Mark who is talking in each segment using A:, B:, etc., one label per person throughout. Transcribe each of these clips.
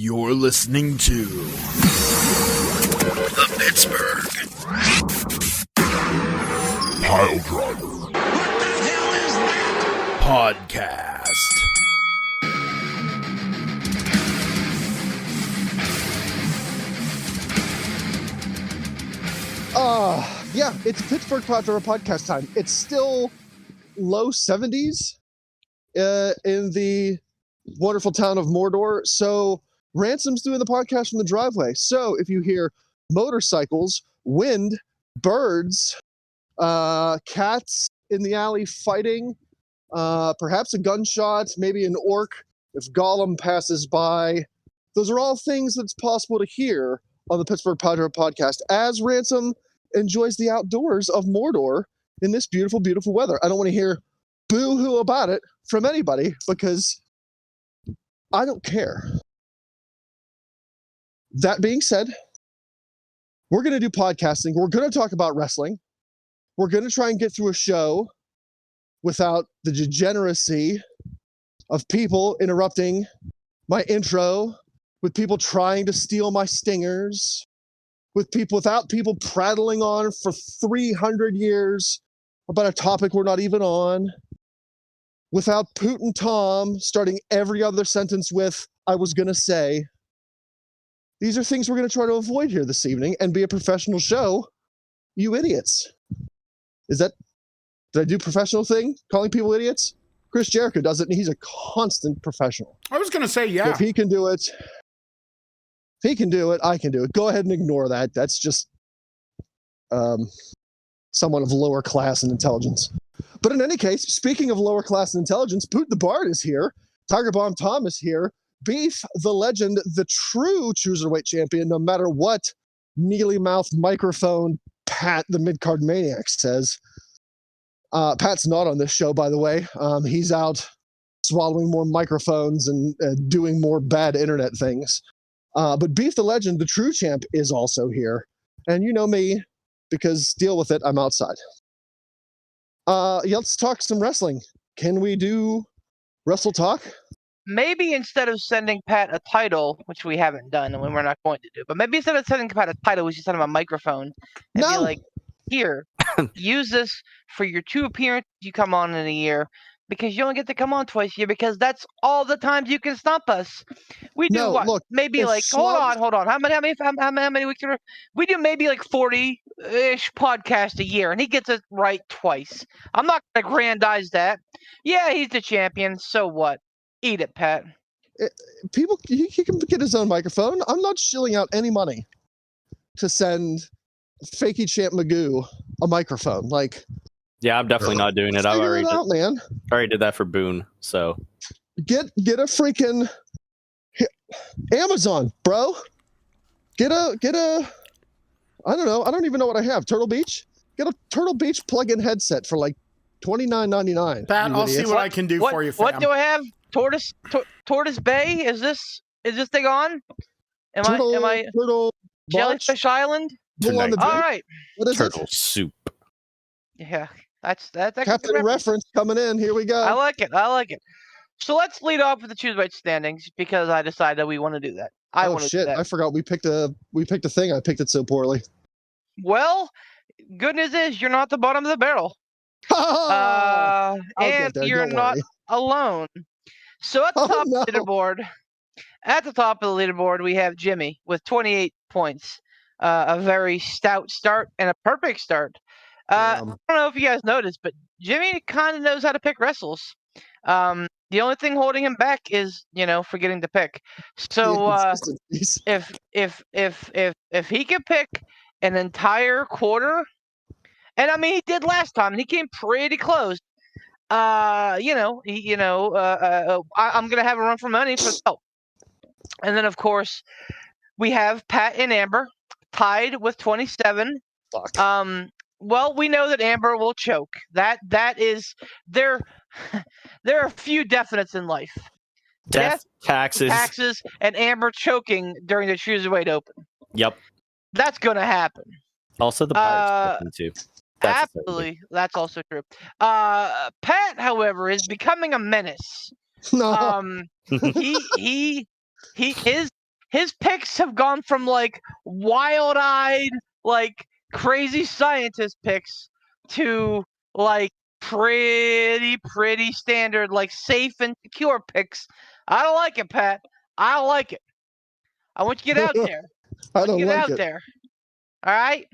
A: You're listening to the Pittsburgh Piledriver.
B: What the hell is that?
A: Podcast.
C: Yeah, it's Pittsburgh Piledriver podcast time. It's still low 70s in the wonderful town of Mordor. So Ransom's doing the podcast from the driveway. So if you hear motorcycles, wind, birds, cats in the alley fighting, perhaps a gunshot, maybe an orc if Gollum passes by, those are all things that's possible to hear on the Pittsburgh Piledriver podcast as Ransom enjoys the outdoors of Mordor in this beautiful, beautiful weather. I don't want to hear boo-hoo about it from anybody because I don't care. That being said, we're going to do podcasting. We're going to talk about wrestling. We're going to try and get through a show without the degeneracy of people interrupting my intro, with people trying to steal my stingers, without people prattling on for 300 years about a topic we're not even on, without Poot and Tom starting every other sentence with, I was going to say. These are things we're going to try to avoid here this evening and be a professional show, you idiots. Did I do professional thing, calling people idiots? Chris Jericho does it, and he's a constant professional.
D: I was going to say, yeah.
C: If he can do it, I can do it. Go ahead and ignore that. That's just someone of lower class and intelligence. But in any case, speaking of lower class and intelligence, Poot the Bard is here. Tiger Bomb Tom is here. Beef, the legend, the true cruiserweight champion, no matter what mealy-mouthed microphone Pat, the mid-card maniac, says. Pat's not on this show, by the way. He's out swallowing more microphones and doing more bad internet things. But Beef the Legend, the true champ, is also here. And you know me, because deal with it, I'm outside. Yeah, let's talk some wrestling. Can we do Wrestle Talk?
E: Maybe instead of sending Pat a title, which we haven't done and we're not going to do, but maybe instead of sending Pat a title, we should send him a microphone and be like, here, use this for your 2 appearances you come on in a year, because you only get to come on twice a year, because that's all the times you can stomp us. We do what?
C: Look,
E: maybe like, hold on. How many weeks are we do? Maybe like 40-ish podcasts a year, and he gets it right twice. I'm not going to aggrandize that. Yeah, he's the champion. So what? Eat it, Pat.
C: He can get his own microphone. I'm not shilling out any money to send Fakey Champ Magoo a microphone. Like,
F: yeah, I'm definitely not doing it. I already did that for Boone. So
C: get a freaking Amazon, bro. Get a I don't know. I don't even know what I have. Turtle Beach. Get a Turtle Beach plug-in headset for like $29.99.
D: Pat, I'll see what I can do for you, fam.
E: What do I have? Tortoise Bay? Is this thing on? Am I
C: Turtle
E: Jellyfish Island?
C: All
E: right.
C: What is
F: Turtle soup.
E: Yeah, that's
C: Captain reference coming in. Here we go.
E: I like it. So let's lead off with the Cruiserweight standings, because I decided we want to do that.
C: I forgot we picked a thing. I picked it so poorly.
E: Well, good news is you're not the bottom of the barrel. And you're not alone. So at the top of the leaderboard, we have Jimmy with 28 points. A very stout start and a perfect start. I don't know if you guys noticed, but Jimmy kind of knows how to pick wrestles. The only thing holding him back is, forgetting to pick. So if he could pick an entire quarter, and I mean he did last time, and he came pretty close. I'm gonna have a run for money for help. And then of course we have Pat and Amber tied with 27.
C: Fuck.
E: Well, we know that Amber will choke. That is there. There are a few definites in life:
F: death, taxes,
E: and Amber choking during the Cruiserweight Open.
F: Yep,
E: that's gonna happen.
F: Also, the Pirates too.
E: Absolutely, that's also true. Pat, however, is becoming a menace.
C: No.
E: His his picks have gone from like wild-eyed, like crazy scientist picks to like pretty standard, like safe and secure picks. I don't like it, Pat. I don't like it. I want you to get out there.
C: I don't
E: get
C: like
E: out
C: it.
E: there. All right.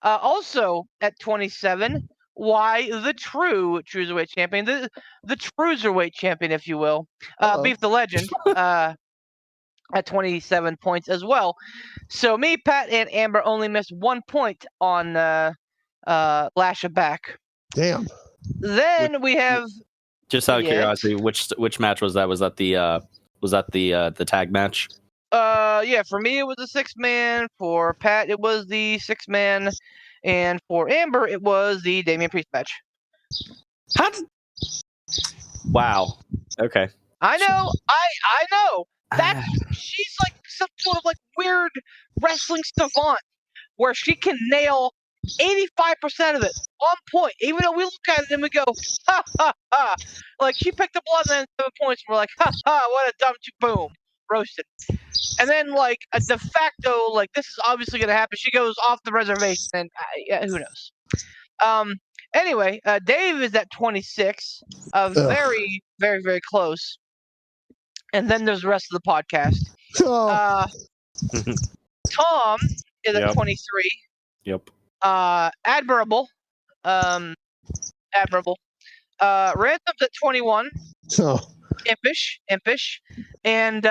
E: Also at 27, why the true cruiserweight champion, the cruiserweight champion, if you will, Beef the Legend, at 27 points as well. So me, Pat, and Amber only missed 1 point on Lash It Back.
C: Damn.
E: Then we have.
F: Just out of curiosity, which match was that? Was that the tag match?
E: Yeah, for me it was a 6-man. For Pat, it was the 6-man, and for Amber, it was the Damian Priest match.
F: Wow. Okay.
E: I know. I know. She's like some sort of like weird wrestling savant where she can nail 85% of it on point. Even though we look at it and we go, ha ha ha. Like she picked the Bloodline 7 points, and we're like, ha ha, what a dumb boom. Roasted. And then, like, a de facto, like, this is obviously going to happen. She goes off the reservation, and who knows? Anyway, Dave is at 26. Very, very, very close. And then there's the rest of the podcast. Tom is at 23.
F: Yep.
E: Admirable. Admirable. Ransom's at 21. Impish. And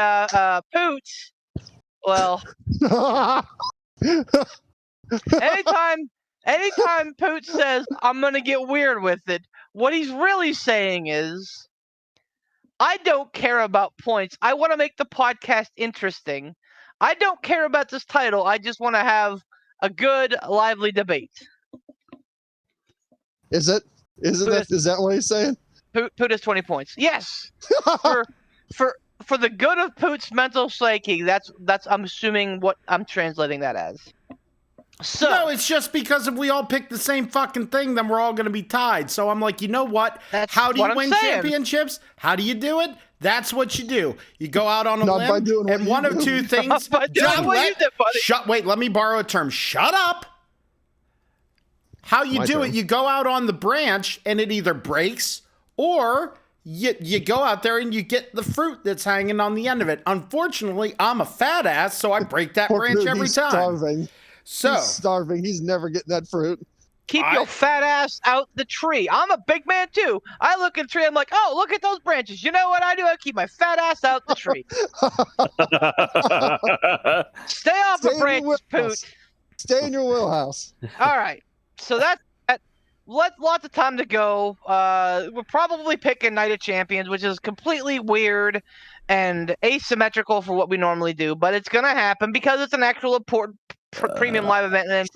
E: Poot, well, anytime Poot says, I'm going to get weird with it, what he's really saying is, I don't care about points. I want to make the podcast interesting. I don't care about this title. I just want to have a good, lively debate.
C: Is that what he's saying?
E: Poot has 20 points. Yes. For the good of Poot's mental psyche, that's I'm assuming what I'm translating that as. So
D: no, it's just because if we all pick the same fucking thing, then we're all going to be tied. So I'm like, you know what? How do you win championships? How do you do it? That's what you do. You go out on a limb, and one of two things. Wait, let me borrow a term. Shut up. How you do it? You go out on the branch, and it either breaks or you go out there and you get the fruit that's hanging on the end of it. Unfortunately, I'm a fat ass, so I break that branch every time.
C: Starving. He's starving. He's never getting that fruit.
E: Keep your fat ass out the tree. I'm a big man too. I look at the tree. I'm like, oh, look at those branches. You know what I do? I keep my fat ass out the tree. Stay off the branches, Poot.
C: Stay in your wheelhouse.
E: All right. So that's lots of time to go. We're probably picking Night of Champions, which is completely weird and asymmetrical for what we normally do, but it's gonna happen because it's an actual important premium live event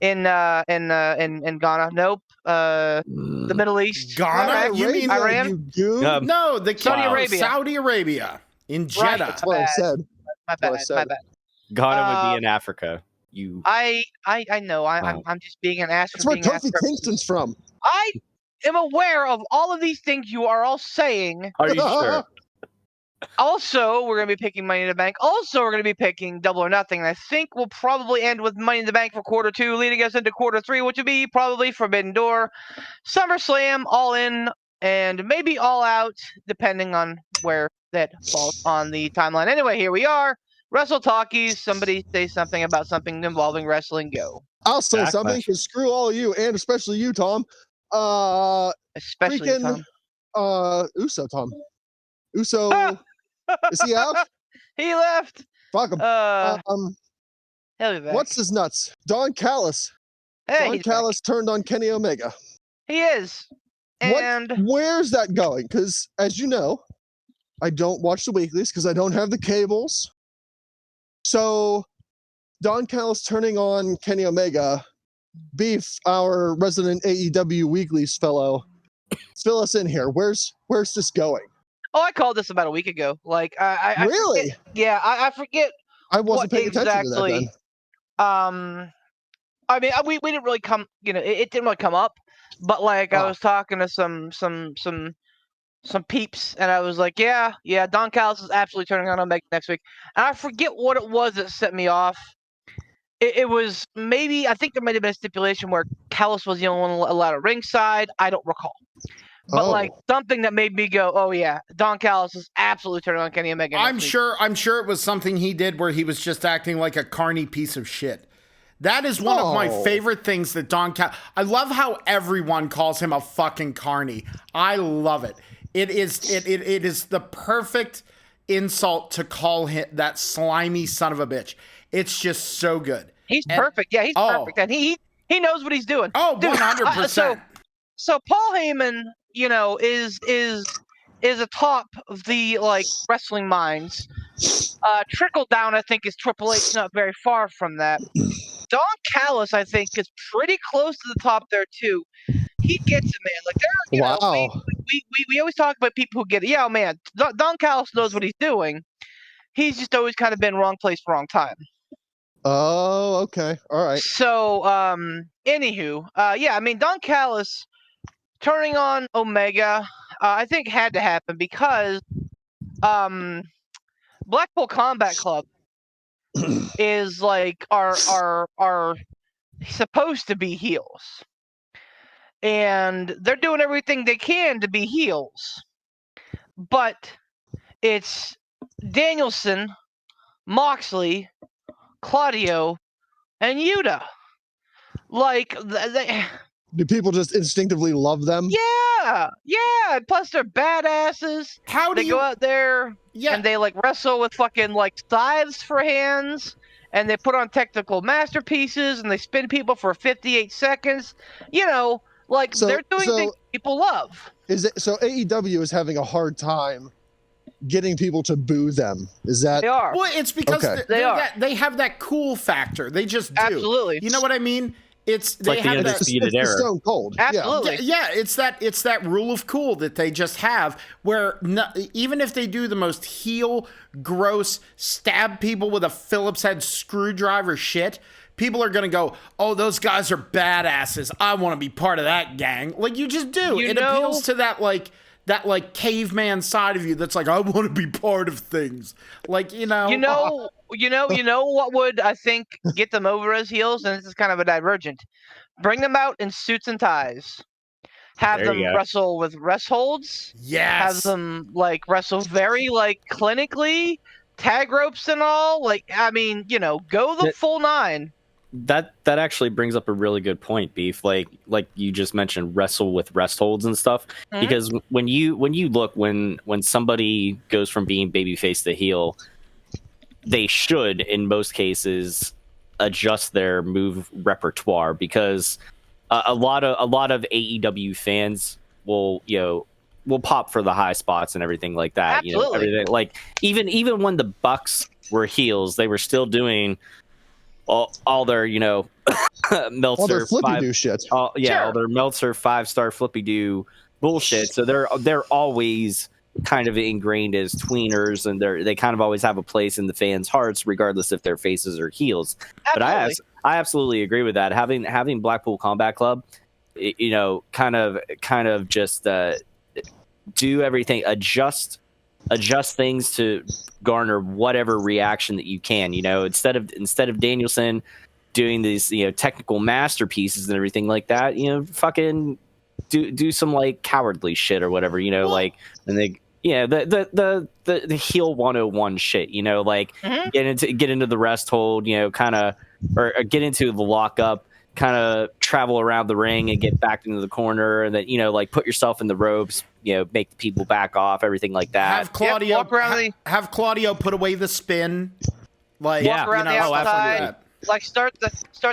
E: in Ghana. Nope. The Middle East.
D: Ghana? You mean
E: Iran?
D: No,
E: Saudi Arabia.
D: In Jeddah.
E: Right,
C: that's what I said.
E: My bad.
F: Ghana would be in Africa.
E: I know. I'm just being an ass.
C: That's where Kofi Kingston's from.
E: I am aware of all of these things you are all saying.
F: Are you sure?
E: Also, we're going to be picking Money in the Bank. Also, we're going to be picking Double or Nothing. And I think we'll probably end with Money in the Bank for quarter 2, leading us into quarter 3, which would be probably Forbidden Door, SummerSlam, All In, and maybe All Out, depending on where that falls on the timeline. Anyway, here we are. Wrestle Talkies. Somebody say something about something involving wrestling. Go.
C: I'll say something, because screw all of you, and especially you, Tom.
E: Especially Tom.
C: Uso. Is he out?
E: He left.
C: Fuck him.
E: He'll be back.
C: What's his nuts? Don Callis.
E: Hey,
C: Don Callis turned on Kenny Omega.
E: He is. And
C: where's that going? Because, as you know, I don't watch the weeklies because I don't have the cables. So, Don Callis turning on Kenny Omega. Beef, our resident AEW weeklies fellow, fill us in here. Where's this going?
E: Oh, I called this about a week ago. Like, I
C: really?
E: Forget, yeah, I forget.
C: I wasn't paying attention to that then.
E: I mean, we didn't really come. You know, it didn't really come up. But like, I was talking to some some peeps, and I was like, yeah, Don Callis is absolutely turning on Omega next week. And I forget what it was that set me off. It was maybe, I think there might have been a stipulation where Callis was the only one allowed at ringside. I don't recall. But like something that made me go, oh yeah, Don Callis is absolutely turning on Kenny Omega.
D: I'm sure it was something he did where he was just acting like a carny piece of shit. That is one of my favorite things that Don Callis. I love how everyone calls him a fucking carny. I love it. It is the perfect insult to call him that slimy son of a bitch. It's just so good.
E: He's perfect. Yeah, he's perfect. And he knows what he's doing.
D: Oh, 100%.
E: So Paul Heyman, is atop of the wrestling minds. Trickle down, I think, is Triple H, not very far from that. Don Callis, I think, is pretty close to the top there too. He gets it, man. Like we always talk about people who get it. Yeah, man. Don Callis knows what he's doing. He's just always kind of been wrong place, wrong time.
C: Oh, okay. All right.
E: So, anywho, Don Callis turning on Omega, I think had to happen because Blackpool Combat Club is are supposed to be heels. And they're doing everything they can to be heels. But it's Danielson, Moxley, Claudio, and Yuta.
C: Do people just instinctively love them?
E: Yeah. Plus they're badasses. They go out there and they wrestle with fucking scythes for hands, and they put on technical masterpieces, and they spin people for 58 seconds. They're doing things people love.
C: Is it so? AEW is having a hard time getting people to boo them. Is that
E: they are?
D: Well, it's because they have that cool factor. They just do.
E: Absolutely.
D: You know what I mean? It's
F: like the undisputed era.
C: Stone Cold.
E: Absolutely.
D: Yeah, it's that rule of cool that they just have where even if they do the most heel, gross, stab people with a Phillips head screwdriver shit, people are going to go, oh, those guys are badasses. I want to be part of that gang. You just do. It appeals to that caveman side of you that's like, I want to be part of things.
E: You know what would, I think, get them over as heels, and this is kind of a divergent. Bring them out in suits and ties. Have them wrestle with rest holds.
D: Yes.
E: Have them wrestle very clinically, tag ropes and all. Go the full nine.
F: That actually brings up a really good point, Beef. Like you just mentioned, wrestle with rest holds and stuff. Mm-hmm. Because when you look when somebody goes from being babyface to heel, they should, in most cases, adjust their move repertoire, because a lot of AEW fans will pop for the high spots and everything like that.
E: Absolutely.
F: Even when the Bucks were heels, they were still doing all their Meltzer
C: all their flippy do shit.
F: All their Meltzer 5-star flippy do bullshit. So they're always kind of ingrained as tweeners, and they kind of always have a place in the fans' hearts, regardless if they're faces or heels.
E: Absolutely.
F: But I absolutely agree with that. Having Blackpool Combat Club, kind of just do everything, adjust things to garner whatever reaction that you can. Instead of Danielson doing these technical masterpieces and everything like that, fucking do some cowardly shit or whatever, and they the heel 101 shit,
E: mm-hmm.
F: get into the rest hold, or get into the lockup, kind of travel around the ring and get back into the corner, and then put yourself in the ropes, make the people back off, everything like that.
D: Have Claudio have Claudio put away the spin,
E: walk around the outside, start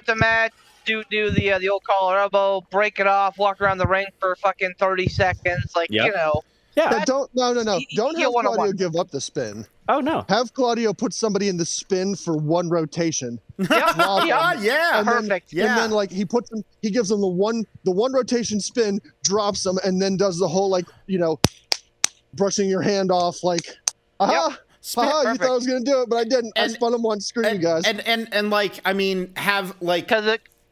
E: the match, do the old collar elbow, break it off, walk around the ring for fucking 30 seconds,
C: Yeah. But don't have Claudio give up the spin.
F: Oh no.
C: Have Claudio put somebody in the spin for one rotation.
D: Yeah.
E: Perfect.
C: And then he gives them the one rotation spin, drops them, and then does the whole brushing your hand off you thought I was gonna do it, but I didn't. I spun him once. Screw you guys.
D: Have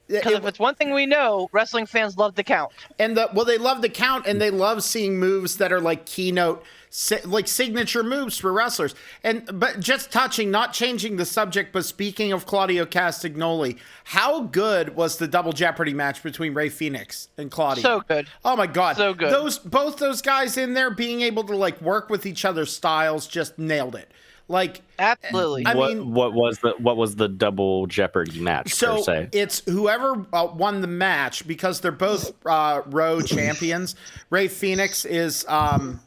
E: Because if it's one thing we know, wrestling fans love to count.
D: And they love to count, and they love seeing moves that are like keynote, like signature moves for wrestlers. But just touching, not changing the subject, but speaking of Claudio Castagnoli, how good was the Double Jeopardy match between Rey Fenix and Claudio?
E: So good.
D: Oh my God.
E: So good.
D: Both those guys in there being able to like work with each other's styles just nailed it. Like
E: absolutely.
F: What was the Double Jeopardy match?
D: So
F: per se?
D: It's whoever won the match, because they're both Raw champions. Rey Fenix is one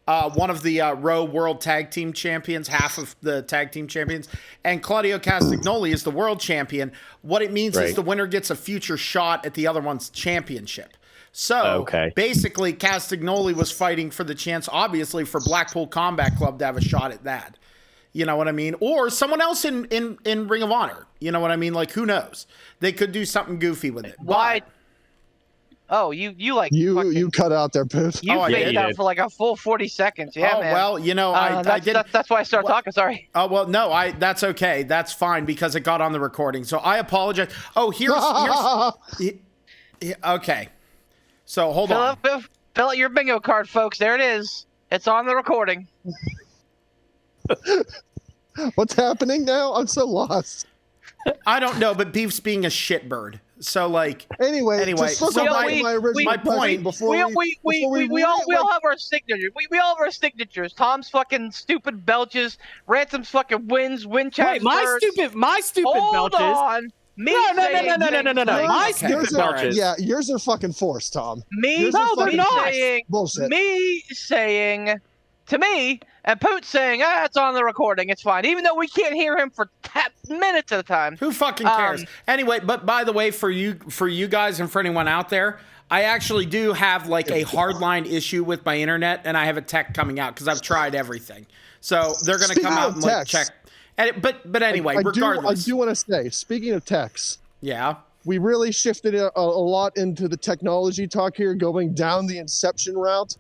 D: of the Raw World Tag Team Champions, half of the Tag Team Champions, and Claudio Castagnoli is the World Champion. What it means is the winner gets a future shot at the other one's championship. So basically, Castagnoli was fighting for the chance, obviously, for Blackpool Combat Club to have a shot at that. You know what I mean? Or someone else in Ring of Honor. You know what I mean? Like, who knows? They could do something goofy with it.
E: Why? Oh, you like
C: you cut out there, Poot.
E: You faked out for like a full 40 seconds. Yeah, man.
D: Well, you know, I did.
E: That's why I started talking. Sorry.
D: Oh well, no, that's okay. That's fine because it got on the recording. So I apologize. Oh, here's okay. So hold on.
E: Fill out your bingo card, folks. There it is. It's on the recording.
C: What's happening now? I'm so lost.
D: I don't know, but Beef's being a shitbird. So like
C: anyway.
D: So my point.
E: We all have our signatures. We all have our signatures. Tom's fucking stupid belches. Ransom's fucking wins.
F: Wait, my stupid belches.
E: Hold on.
F: No. My stupid belches.
C: Yeah, yours are fucking forced, Tom.
E: They're not. Bullshit. Me saying to me, and Poot saying, it's on the recording, it's fine. Even though we can't hear him for minutes at a time.
D: Who fucking cares? Anyway, but by the way, for you guys and for anyone out there, I actually do have like a hardline issue with my internet, and I have a tech coming out because I've tried everything. So they're going to come out and like check. But anyway, regardless.
C: I do want to say, speaking of techs.
D: Yeah.
C: We really shifted a lot into the technology talk here, going down the Inception route.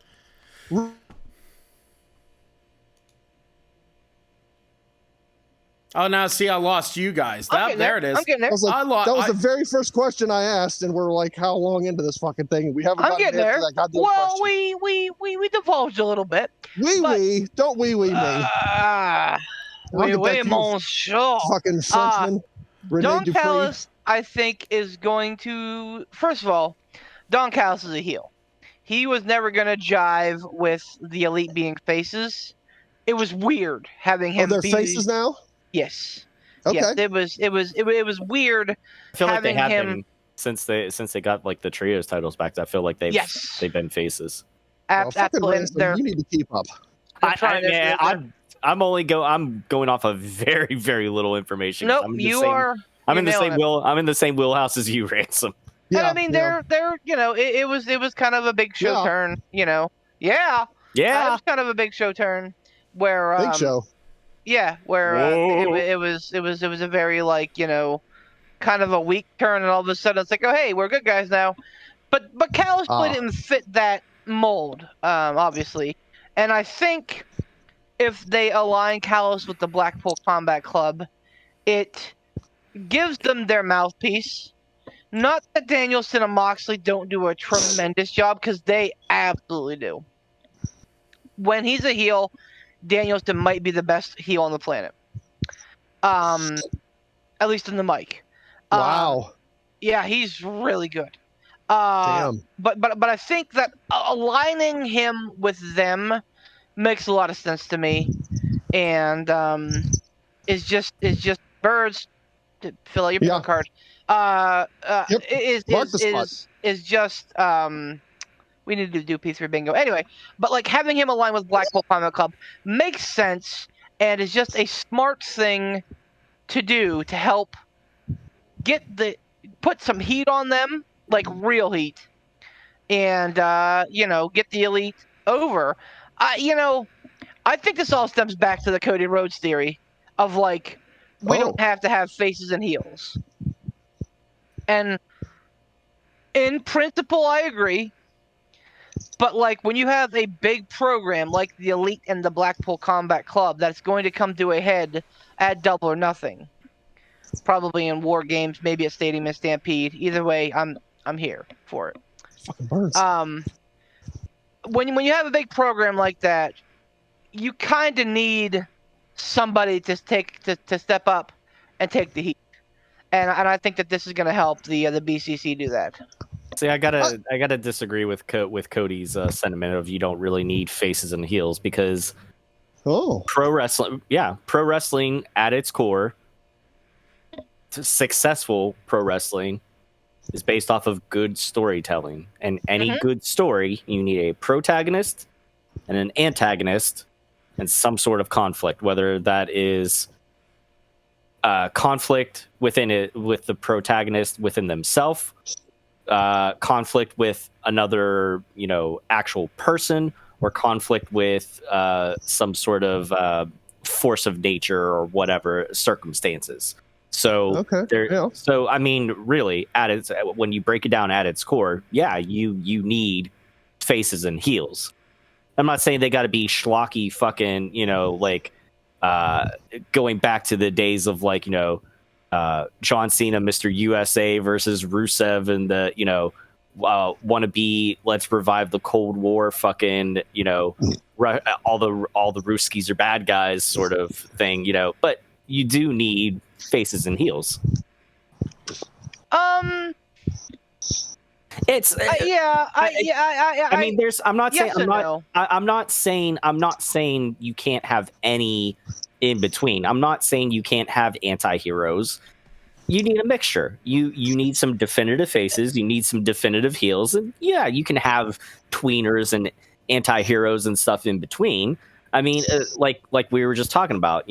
D: Oh, now see, I lost you guys. There it is.
E: I'm getting there.
C: That was the very first question I asked, and we're like, how long into this fucking thing? And we haven't gotten to that goddamn question.
E: We divulged a little bit.
C: Don't me.
E: Monsieur.
C: Fucking Frenchman.
E: Don Callis, I think, is going to... First of all, Don Callis is a heel. He was never going to jive with the Elite being faces. It was weird having him
C: they're faces now?
E: Yes.
C: Okay.
E: Yes, it was weird.
F: I feel like they have been since they got like the trios titles back. I feel like they've been faces.
E: Absolutely.
C: You need to keep up.
F: I'm going off of very, very little information.
E: Nope,
F: I'm in the same wheelhouse as you, Ransom.
E: Yeah, and I mean, they're it was kind of a big show turn. Yeah. It was kind of a big show turn where
C: big show.
E: Yeah, where it was a very like kind of a weak turn, and all of a sudden it's like, oh hey, we're good guys now. But Callis really didn't fit that mold, obviously, and I think if they align Callis with the Blackpool Combat Club, it gives them their mouthpiece. Not that Danielson and Moxley don't do a tremendous job, because they absolutely do. When he's a heel, Danielson might be the best heel on the planet. At least in the mic.
C: Wow.
E: Yeah, he's really good.
C: Damn.
E: But I think that aligning him with them makes a lot of sense to me, and is just birds. Fill out your bingo card. Is just we need to do P3 bingo anyway. But like having him align with Blackpool Combat Club makes sense, and is just a smart thing to do to help put some heat on them, like real heat, and get the Elite over. I think this all stems back to the Cody Rhodes theory of like we don't have to have faces and heels. And in principle, I agree. But like when you have a big program like the Elite and the Blackpool Combat Club that's going to come to a head at Double or Nothing, probably in War Games, maybe at Stadium and Stampede. Either way, I'm here for it.
C: Fucking birds.
E: When you have a big program like that, you kind of need somebody to step up and take the heat, and I think that this is going to help the BCC do that.
F: See, I gotta disagree with Cody's sentiment of you don't really need faces and heels, because pro wrestling at its core, successful pro wrestling is based off of good storytelling, and any good story, you need a protagonist and an antagonist and some sort of conflict, whether that is conflict within it with the protagonist within themselves, conflict with another, actual person, or conflict with some sort of force of nature or whatever circumstances. So, so I mean, really, when you break it down at its core, you need faces and heels. I'm not saying they got to be schlocky fucking, going back to the days of John Cena, Mr. USA versus Rusev, and the wannabe let's revive the Cold War fucking all the Ruskies are bad guys sort of thing, but you do need faces and heels. It's I mean, there's. I'm not saying you can't have any in between. I'm not saying you can't have anti-heroes. You need a mixture. You need some definitive faces. You need some definitive heels, and you can have tweeners and anti-heroes and stuff in between. I mean, like we were just talking about.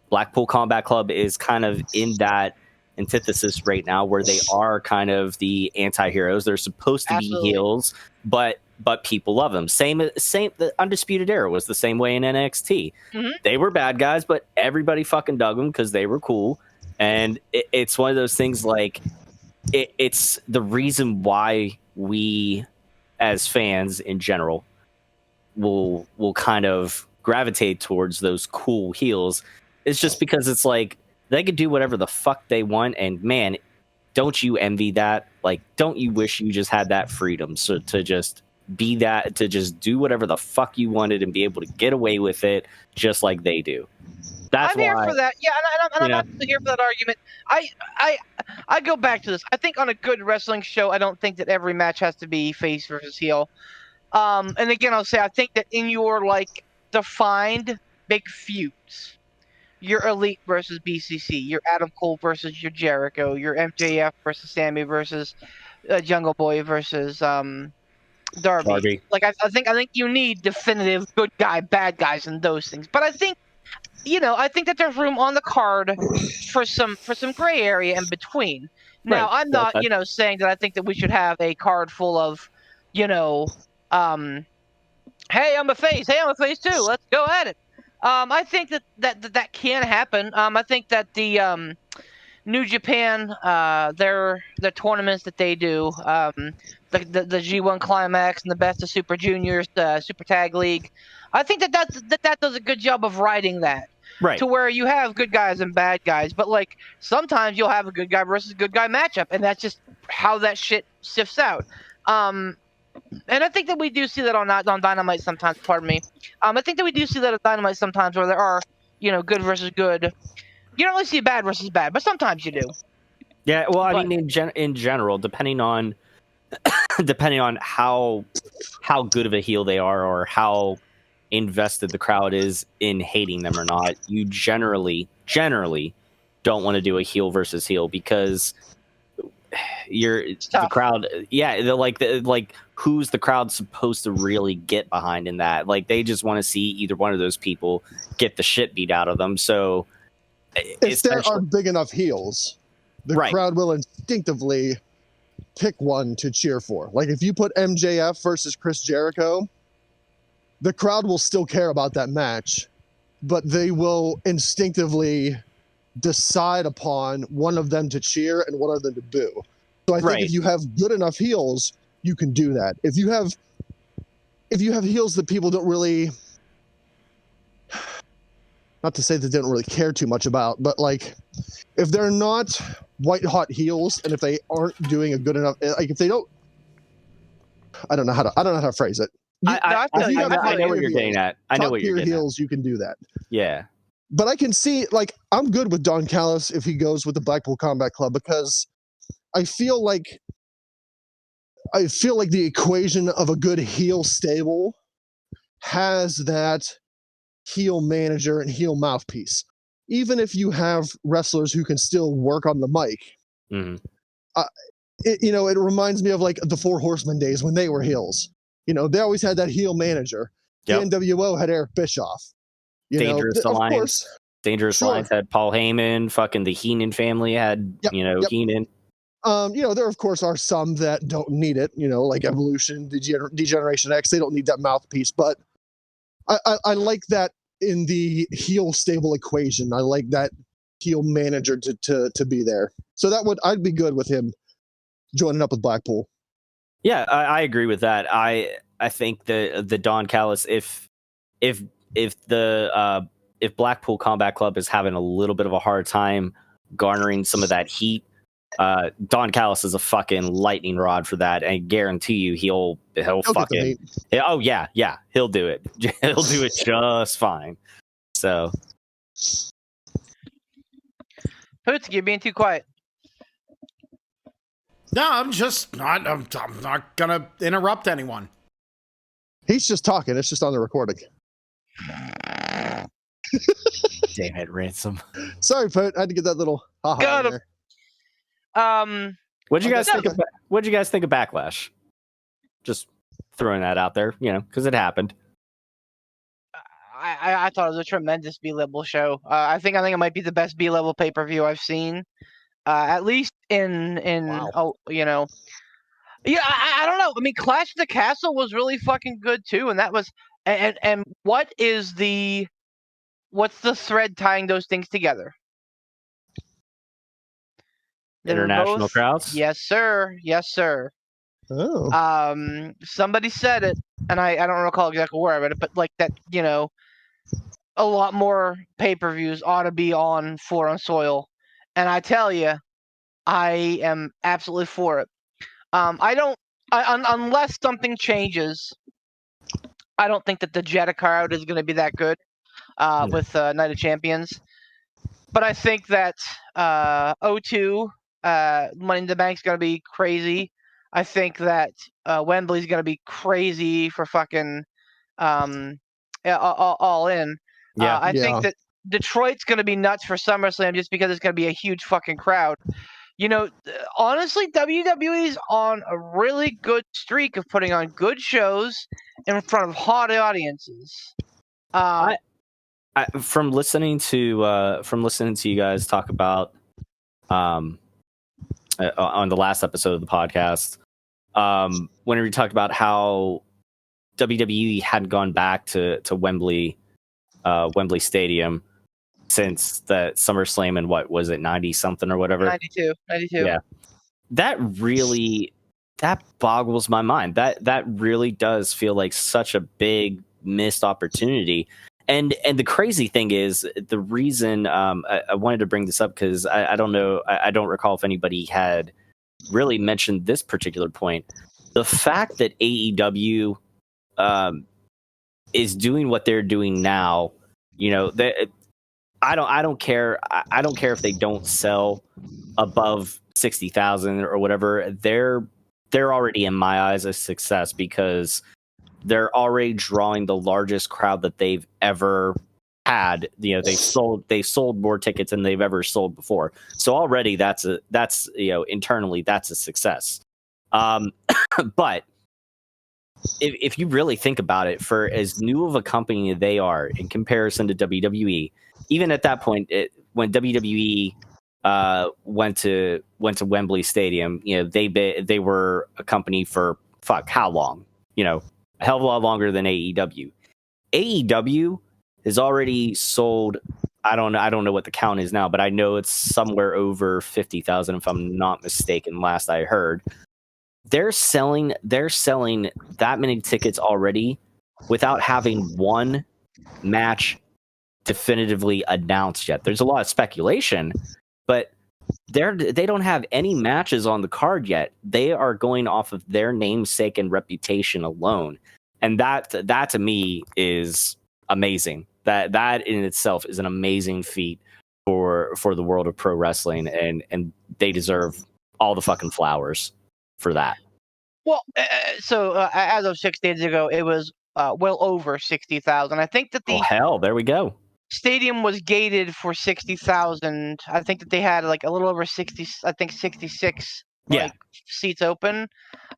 F: Blackpool Combat Club is kind of in that antithesis right now, where they are kind of the anti-heroes. They're supposed to be heels, but people love them. Same. The Undisputed Era was the same way in NXT. They were bad guys, but everybody fucking dug them because they were cool. And it's one of those things, it's the reason why we, as fans in general, will kind of gravitate towards those cool heels. It's just because it's like they could do whatever the fuck they want, and man, don't you envy that? Don't you wish you just had that freedom to just be that, to just do whatever the fuck you wanted and be able to get away with it just like they do?
E: I'm here for that. Yeah, and I'm actually here for that argument. I go back to this. I think on a good wrestling show, I don't think that every match has to be face versus heel. And again, I'll say I think that in your defined big feuds, your Elite versus BCC, your Adam Cole versus your Jericho, your MJF versus Sammy versus Jungle Boy versus Darby. I think you need definitive good guy, bad guys, and those things. But I think that there's room on the card for some gray area in between. Now, I'm not saying that I think that we should have a card full of hey, I'm a face. Hey, I'm a face too. Let's go at it. I think that can happen. I think that the New Japan, their tournaments that they do, the G1 Climax and the Best of Super Juniors, the Super Tag League, I think that does a good job of writing that. Right. To where you have good guys and bad guys, but sometimes you'll have a good guy versus good guy matchup, and that's just how that shit sifts out. And I think that we do see that on Dynamite sometimes. Pardon me. I think that we do see that on Dynamite sometimes, where there are, good versus good. You don't really see bad versus bad, but sometimes you do.
F: Yeah, well, I mean, in general, depending on how good of a heel they are, or how invested the crowd is in hating them or not, you generally don't want to do a heel versus heel, because the crowd, who's the crowd supposed to really get behind in that? They just want to see either one of those people get the shit beat out of them. So
C: if there are big enough heels, the crowd will instinctively pick one to cheer for. If you put MJF versus Chris Jericho, the crowd will still care about that match, but they will instinctively decide upon one of them to cheer and one of them to boo. So I think if you have good enough heels, you can do that. If you have heels that people don't really, not to say they didn't really care too much about, but if they're not white hot heels, and if they aren't doing a good enough, like if they don't, I don't know how to phrase it.
F: I know what you're getting at. I know what you're getting
C: heels, you can do that.
F: Yeah.
C: But I can see, like, I'm good with Don Callis if he goes with the Blackpool Combat Club, because I feel like the equation of a good heel stable has that heel manager and heel mouthpiece. Even if you have wrestlers who can still work on the mic, it reminds me of like the Four Horsemen days when they were heels. They always had that heel manager. Yep. The NWO had Eric Bischoff.
F: Dangerous Alliance. Dangerous Alliance had Paul Heyman. Fucking the Heenan family had, Heenan.
C: There of course are some that don't need it. Like Evolution, Degeneration X. They don't need that mouthpiece. But I like that in the heel stable equation. I like that heel manager to be there. So I'd be good with him joining up with Blackpool.
F: Yeah, I agree with that. I think the Don Callis, if Blackpool Combat Club is having a little bit of a hard time garnering some of that heat, Don Callis is a fucking lightning rod for that, and I guarantee you he'll fucking he'll do it. He'll do it just fine. So,
E: Poots, you're being too quiet.
D: No, I'm not gonna interrupt anyone.
C: He's just talking. It's just on the recording.
F: Damn it, Ransom.
C: Sorry, Poot. I had to get that little
E: Got him.
C: There.
F: What'd you guys think of Backlash? Just throwing that out there, because it happened.
E: I thought it was a tremendous B-level show. I think it might be the best B-level pay-per-view I've seen. At least in wow. Yeah, I don't know. I mean, Clash of the Castle was really fucking good too, and that was and what's the thread tying those things together?
F: International crowds?
E: Yes, sir. Yes, sir.
C: Oh.
E: Somebody said it, and I don't recall exactly where I read it, but like that, a lot more pay-per-views ought to be on foreign soil. And I tell you, I am absolutely for it. Unless something changes, I don't think that the Jetta crowd is going to be that good with Night of Champions. But I think that O2, Money in the Bank is going to be crazy. I think that Wembley's going to be crazy for fucking all in.
F: Yeah.
E: I think that Detroit's going to be nuts for SummerSlam just because it's going to be a huge fucking crowd. Honestly, WWE's on a really good streak of putting on good shows in front of hot audiences.
F: From listening to you guys talk about on the last episode of the podcast, whenever you talked about how WWE hadn't gone back to Wembley Stadium since the SummerSlam in what was it, 90 something or whatever?
E: 92.
F: Yeah. That boggles my mind. That really does feel like such a big missed opportunity. And the crazy thing is, the reason I wanted to bring this up, because I don't know, I don't recall if anybody had really mentioned this particular point. The fact that AEW is doing what they're doing now, I don't care. I don't care if they don't sell above 60,000 or whatever. They're already, in my eyes, a success, because they're already drawing the largest crowd that they've ever had. They've sold more tickets than they've ever sold before. So already that's internally that's a success. But if you really think about it, for as new of a company they are in comparison to WWE, even at that point, when WWE went to Wembley Stadium, they were a company for how long? A hell of a lot longer than AEW. AEW has already sold. I don't know what the count is now, but I know it's somewhere over 50,000 if I'm not mistaken. Last I heard, they're selling that many tickets already without having one match definitively announced yet. There's a lot of speculation, but they don't have any matches on the card yet. They are going off of their namesake and reputation alone, and that to me is amazing. That in itself is an amazing feat for the world of pro wrestling, and they deserve all the fucking flowers for that.
E: Well, so as of 6 days ago, it was well over 60,000. I think that the
F: hell, there we go.
E: Stadium was gated for 60,000. I think that they had like a little over 60. I think 66 seats open.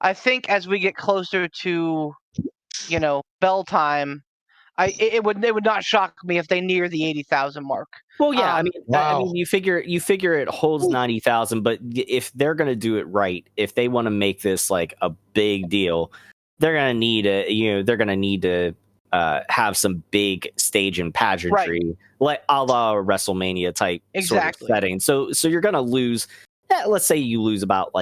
E: I think as we get closer to, bell time, it would not shock me if they near the 80,000 mark.
F: Well, yeah, I mean, you figure it holds 90,000, but if they're gonna do it right, if they want to make this like a big deal, they're gonna need to have some big stage and pageantry, like a la WrestleMania type sort of setting. So you're gonna lose. Let's say you lose about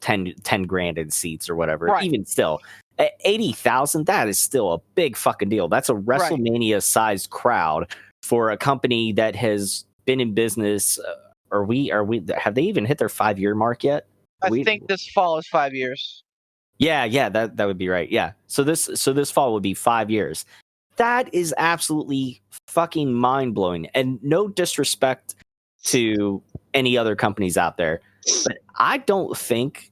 F: 10 grand in seats or whatever. Right. Even still, at 80,000, that is still a big fucking deal. That's a WrestleMania sized crowd for a company that has been in business. Have they even hit their 5-year mark yet?
E: I think this fall is 5 years.
F: Yeah, that would be right. Yeah. So this fall would be 5 years. That is absolutely fucking mind-blowing. And no disrespect to any other companies out there, but I don't think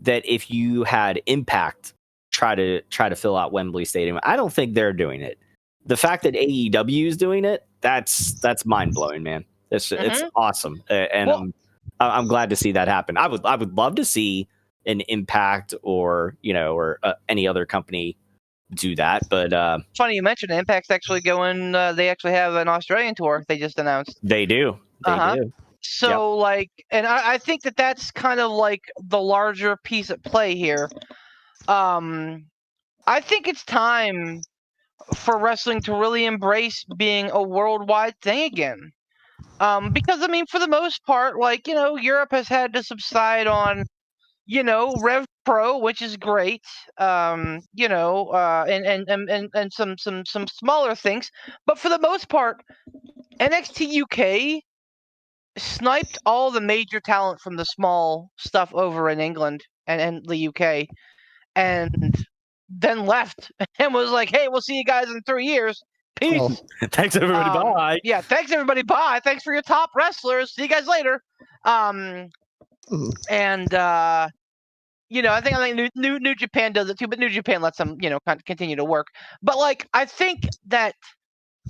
F: that if you had Impact try to fill out Wembley Stadium, I don't think they're doing it. The fact that AEW is doing it, that's mind-blowing, man. It's awesome. And I'm glad to see that happen. I would love to see an Impact or any other company do that, but
E: funny you mentioned Impact's actually going. They actually have an Australian tour they just announced.
F: They do. Do.
E: So and I think that that's kind of like the larger piece at play here. I think it's time for wrestling to really embrace being a worldwide thing again. Because I mean, for the most part, Europe has had to subside on Rev Pro, which is great, and some smaller things. But for the most part, NXT UK sniped all the major talent from the small stuff over in England and the UK, and then left and was like, "Hey, we'll see you guys in 3 years. Peace.
F: Oh, thanks everybody. Bye.
E: Yeah, thanks everybody. Bye. Thanks for your top wrestlers. See you guys later." I think New Japan does it too, but New Japan lets them, continue to work. But I think that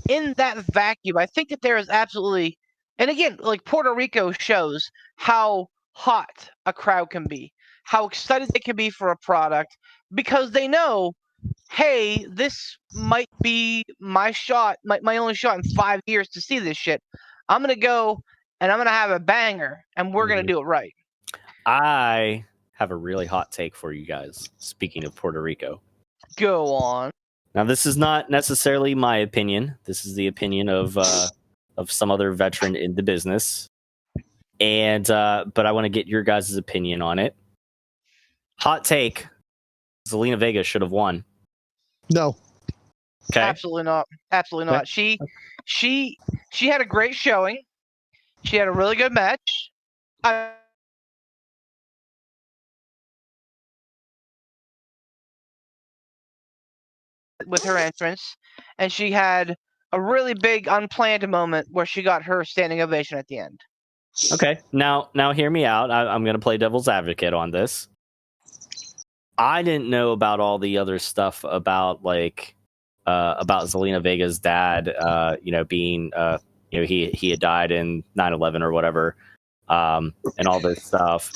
E: in that vacuum, I think that there is absolutely, and again, Puerto Rico shows how hot a crowd can be, how excited they can be for a product, because they know, hey, this might be my shot, my only shot in 5 years to see this shit. I'm gonna go and I'm gonna have a banger, and we're gonna do it right.
F: I have a really hot take for you guys. Speaking of Puerto Rico,
E: go on.
F: Now, this is not necessarily my opinion. This is the opinion of some other veteran in the business, and but I want to get your guys' opinion on it. Hot take: Zelina Vega should have won.
C: No.
E: Okay. Absolutely not. Absolutely not. She had a great showing. She had a really good match. With her entrance, and she had a really big unplanned moment where she got her standing ovation at the end.
F: Okay, now hear me out. I'm going to play devil's advocate on this. I didn't know about all the other stuff about Zelina Vega's dad, being he had died in 9/11 or whatever, and all this stuff.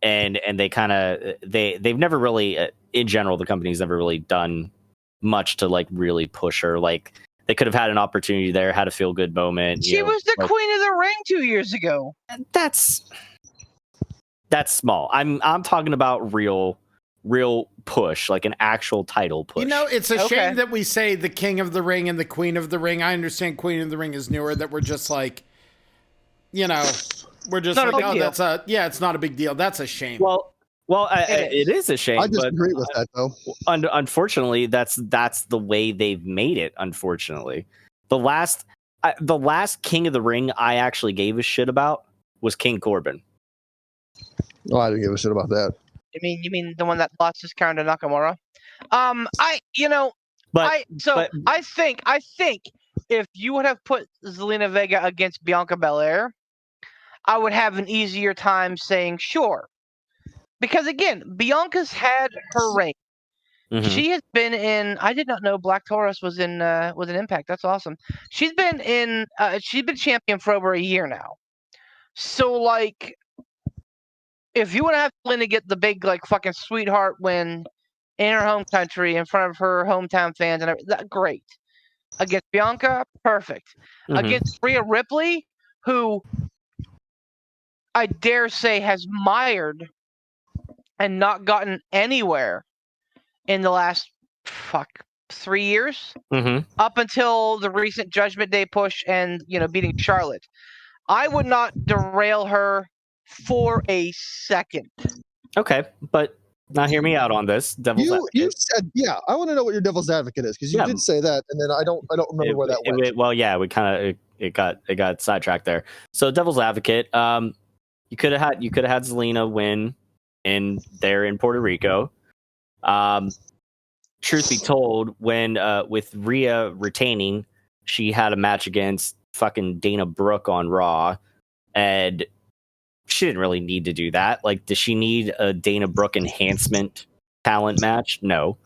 F: And they kind of they've never really, in general, the company's never really done much to really push her. They could have had an opportunity there, had a feel good moment.
E: She was the Queen of the Ring 2 years ago.
F: That's small. I'm talking about real push, like an actual title push.
D: It's a shame that we say the King of the Ring and the Queen of the Ring. I understand Queen of the Ring is newer, that we're just we're just it's not a big deal. That's a shame.
F: Well, it is a shame.
C: I disagree with that, though.
F: Unfortunately, that's the way they've made it. Unfortunately, the last the last King of the Ring I actually gave a shit about was King Corbin.
C: Oh, I didn't give a shit about that.
E: You mean the one that lost his crown to Nakamura? I think if you would have put Zelina Vega against Bianca Belair, I would have an easier time saying sure. Because again, Bianca's had her reign. Mm-hmm. She has been in. I did not know Black Taurus was in Impact. That's awesome. She's been champion for over a year now. So like, if you want to have Zelina get the big like fucking sweetheart win in her home country in front of her hometown fans and everything, great. Against Bianca, perfect. Mm-hmm. Against Rhea Ripley, who I dare say has mired and not gotten anywhere in the last 3 years, up until the recent Judgment Day push and beating Charlotte. I would not derail her for a second.
F: Okay, but now hear me out on this. Devil's advocate.
C: You said, yeah. I want to know what your devil's advocate is, because you did say that, and then I don't remember where that went.
F: Well, yeah, we kind of it got sidetracked there. So devil's advocate, you could have had Zelina win in Puerto Rico. Truth be told, when with Rhea retaining, she had a match against fucking Dana Brooke on Raw, and she didn't really need to do that. Like, does she need a Dana Brooke enhancement talent match? No.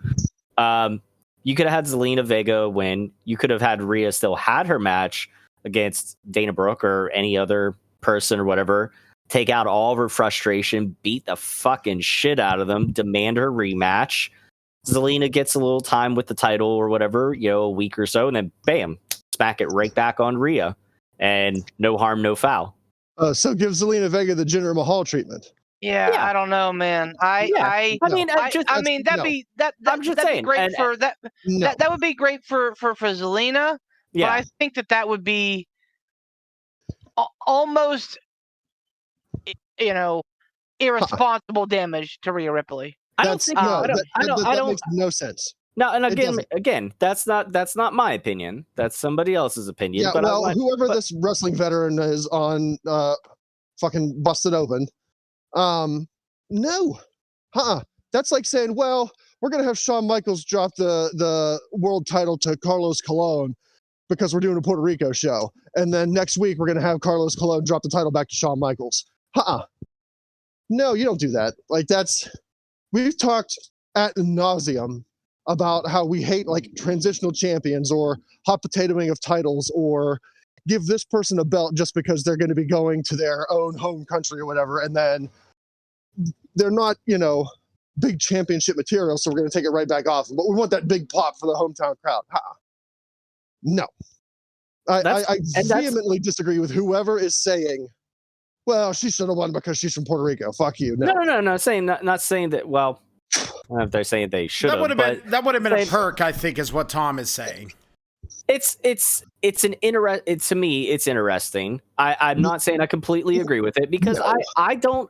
F: You could have had Zelina Vega win. You could have had Rhea still had her match against Dana Brooke or any other person or whatever. Take out all of her frustration, beat the fucking shit out of them, demand her rematch. Zelina gets a little time with the title or whatever, a week or so, and then bam, smack it right back on Rhea, and no harm, no foul.
C: So give Zelina Vega the Jinder Mahal treatment.
E: Yeah, I don't know, man. That would be great for Zelina. Yeah. But I think that would be almost, irresponsible damage to Rhea Ripley.
C: That makes no sense.
F: No, and again, that's not my opinion. That's somebody else's opinion.
C: Yeah, but whoever this wrestling veteran is on fucking busted open. No. That's like saying, well, we're gonna have Shawn Michaels drop the world title to Carlos Colon because we're doing a Puerto Rico show. And then next week we're gonna have Carlos Colon drop the title back to Shawn Michaels. No, you don't do that. Like, we've talked ad nauseum about how we hate like transitional champions or hot potatoing of titles or give this person a belt just because they're going to be going to their own home country or whatever, and then they're not, big championship material, so we're going to take it right back off. But we want that big pop for the hometown crowd. No. I vehemently disagree with whoever is saying, well, she should have won because she's from Puerto Rico. Fuck you. No.
F: Not saying that. Well, I don't know if they're saying they should have.
D: That would have been a perk, I think, is what Tom is saying.
F: To me, it's interesting. I'm not saying I completely agree with it, because I don't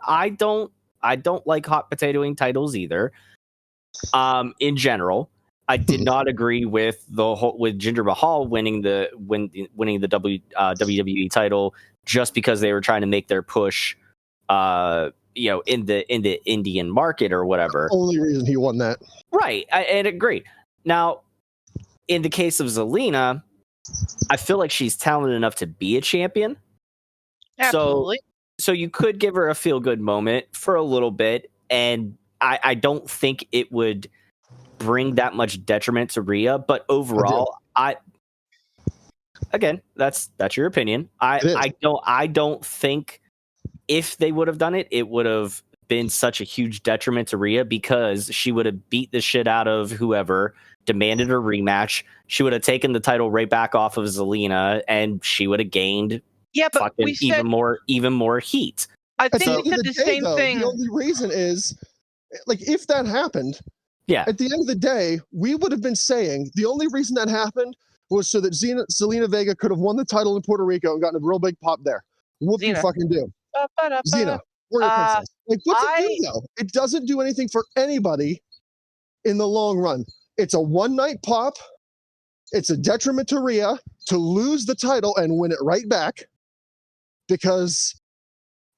F: like hot potatoing titles either. In general, I did not agree with with Jinder Mahal winning the WWE title just because they were trying to make their push, in the Indian market or whatever.
C: The only reason he won that,
F: right? And agree. Now, in the case of Zelina, I feel like she's talented enough to be a champion.
E: Absolutely.
F: So you could give her a feel-good moment for a little bit, and I don't think it would bring that much detriment to Rhea. But overall, again, that's your opinion. I don't think if they would have done it, it would have been such a huge detriment to Rhea, because she would have beat the shit out of whoever, demanded a rematch. She would have taken the title right back off of Zelina, and she would have gained even more heat.
E: I think we said the same thing.
C: The only reason is, like, if that happened, at the end of the day, we would have been saying the only reason that happened was so that Zelina Vega could have won the title in Puerto Rico and gotten a real big pop there. Whoop you fucking do. Xena, warrior princess. Like, what's it do, though? It doesn't do anything for anybody in the long run. It's a one-night pop. It's a detriment to Rhea to lose the title and win it right back because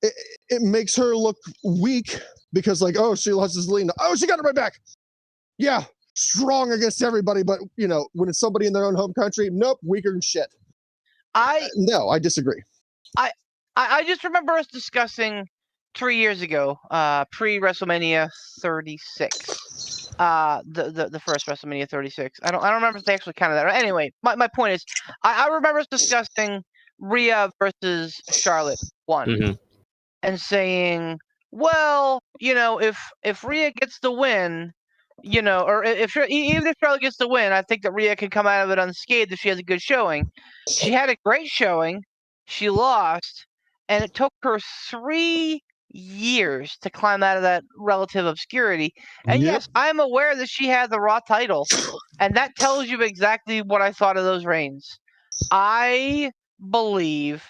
C: it makes her look weak because, like, oh, she lost to Zelina. Oh, she got it right back. Yeah, strong against everybody, but, when it's somebody in their own home country, nope, weaker than shit. No, I disagree.
E: I just remember us discussing 3 years ago, pre-WrestleMania 36. The first WrestleMania 36. I don't remember if they actually counted that. Anyway, my point is, I remember us discussing Rhea versus Charlotte 1,
F: mm-hmm.
E: and saying, well, if Rhea gets the win, or even if Charlotte gets the win, I think that Rhea can come out of it unscathed if she has a good showing. She had a great showing. She lost, and it took her 3 years to climb out of that relative obscurity. And yes, I'm aware that she had the Raw title, and that tells you exactly what I thought of those reigns. I believe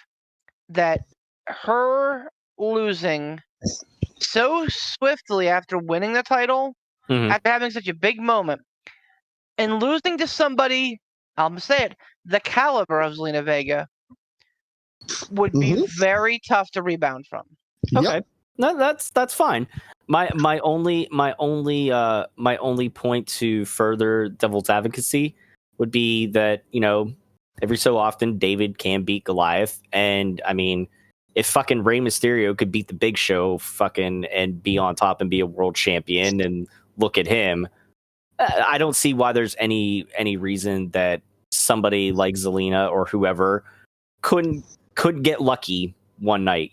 E: that her losing so swiftly after winning the title, after having such a big moment, and losing to somebody, I'm going to say it, the caliber of Zelina Vega, would be very tough to rebound from.
F: Okay. Yep. No, that's fine. My only point to further devil's advocacy would be that, every so often David can beat Goliath, and I mean, if fucking Rey Mysterio could beat the Big Show and be on top and be a world champion, and look at him, I don't see why there's any reason that somebody like Zelina or whoever couldn't get lucky one night,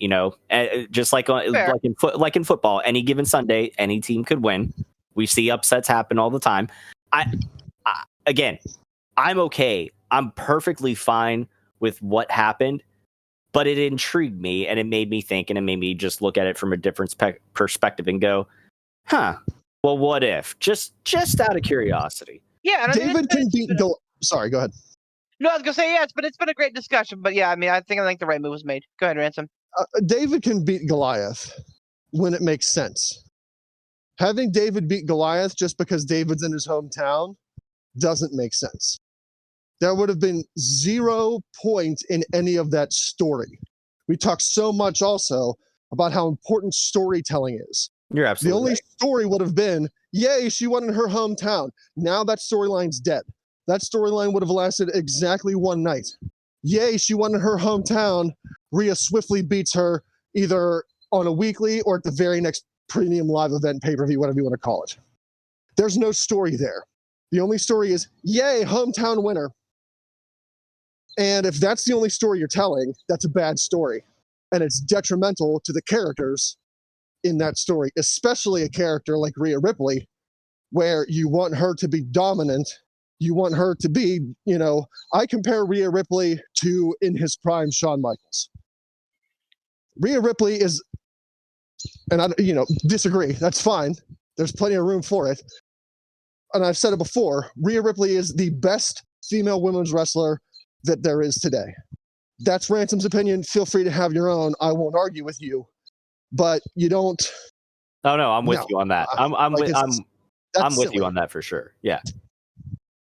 F: just like in football, any given Sunday, any team could win. We see upsets happen all the time. Again, I'm okay. I'm perfectly fine with what happened, but it intrigued me and it made me think, and it made me just look at it from a different perspective and go, well, what if? Just out of curiosity.
E: Yeah,
C: David can beat Sorry, go ahead.
E: No, I was gonna say yes, but it's been a great discussion. But yeah, I mean, I think the right move was made. Go ahead, Ransom.
C: David can beat Goliath when it makes sense. Having David beat Goliath just because David's in his hometown doesn't make sense. There would have been 0 point in any of that story. We talked so much also about how important storytelling is.
F: You're absolutely
C: The only
F: right.
C: story would have been, yay, she won in her hometown. Now that storyline's dead. That storyline would have lasted exactly one night. Yay, she won in her hometown. Rhea swiftly beats her either on a weekly or at the very next premium live event, pay-per-view, whatever you want to call it. There's no story there. The only story is, yay, hometown winner. And if that's the only story you're telling, that's a bad story. And it's detrimental to the characters in that story, especially a character like Rhea Ripley, where you want her to be dominant. You want her to be, I compare Rhea Ripley to, in his prime, Shawn Michaels. Rhea Ripley is, and I, disagree. That's fine. There's plenty of room for it. And I've said it before, Rhea Ripley is the best female women's wrestler that there is today. That's Ransom's opinion. Feel free to have your own. I won't argue with you, but you don't.
F: Oh no, I'm with you on that. I'm with you on that for sure. Yeah.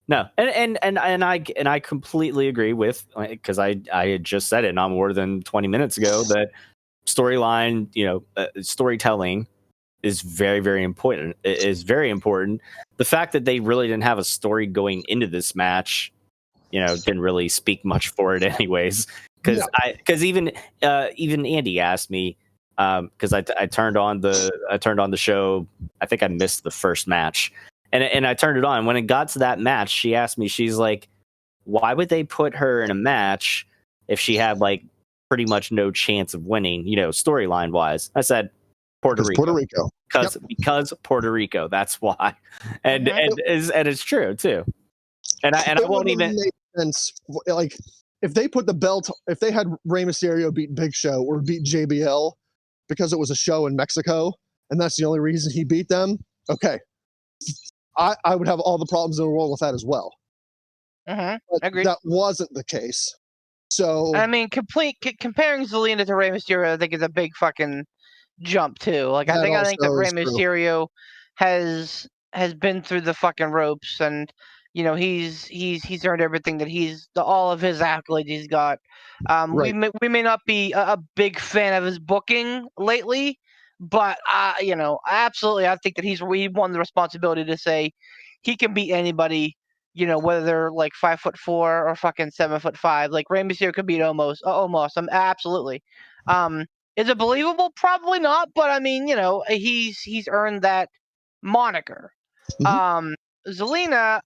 F: No, and I completely agree with, because I had just said it not more than 20 minutes ago, that storyline, storytelling is very, very important. It is very important. The fact that they really didn't have a story going into this match, didn't really speak much for it anyways. Because even Andy asked me, because I turned on the show. I think I missed the first match. And I turned it on. When it got to that match, she asked me, she's like, why would they put her in a match if she had pretty much no chance of winning, storyline wise? I said, Puerto Rico. Because Puerto Rico. That's why. And it's true too. And I won't even
C: make sense. If they put the belt, if they had Rey Mysterio beat Big Show or beat JBL because it was a show in Mexico and that's the only reason he beat them, okay. I would have all the problems in the world with that as well.
E: Agreed.
C: That wasn't the case. So
E: I mean, comparing Zelina to Rey Mysterio, I think is a big fucking jump too. I think that Rey Mysterio has been through the fucking ropes, and he's earned everything that all of his accolades he's got.
C: Right.
E: We may not be a big fan of his booking lately, but absolutely, I think that he won the responsibility to say he can beat anybody. Whether they're like 5'4" or fucking 7'5", like Rey Mysterio could beat Omos. Absolutely. Is it believable? Probably not. But I mean, he's earned that moniker.
C: Mhm.
E: Zelina,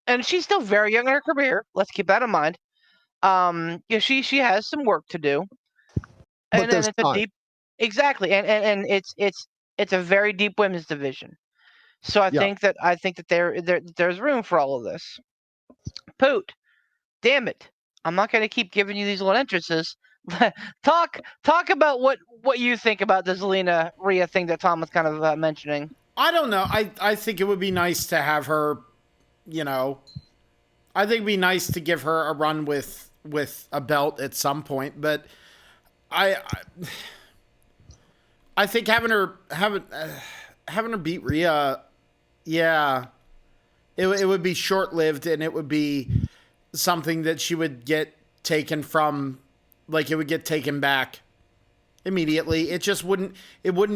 E: and she's still very young in her career. Let's keep that in mind. She has some work to do.
C: But there's
E: it's a deep, exactly, and it's a very deep women's division. So I think that there's room for all of this. Poot, damn it! I'm not going to keep giving you these little entrances. talk about what you think about the Zelina Rhea thing that Tom was kind of mentioning.
D: I don't know. I think it would be nice to have her. I think it'd be nice to give her a run with a belt at some point, but I think having her beat Rhea, yeah, it would be short lived, and it would be something that she would get taken from, like it would get taken back immediately. It just wouldn't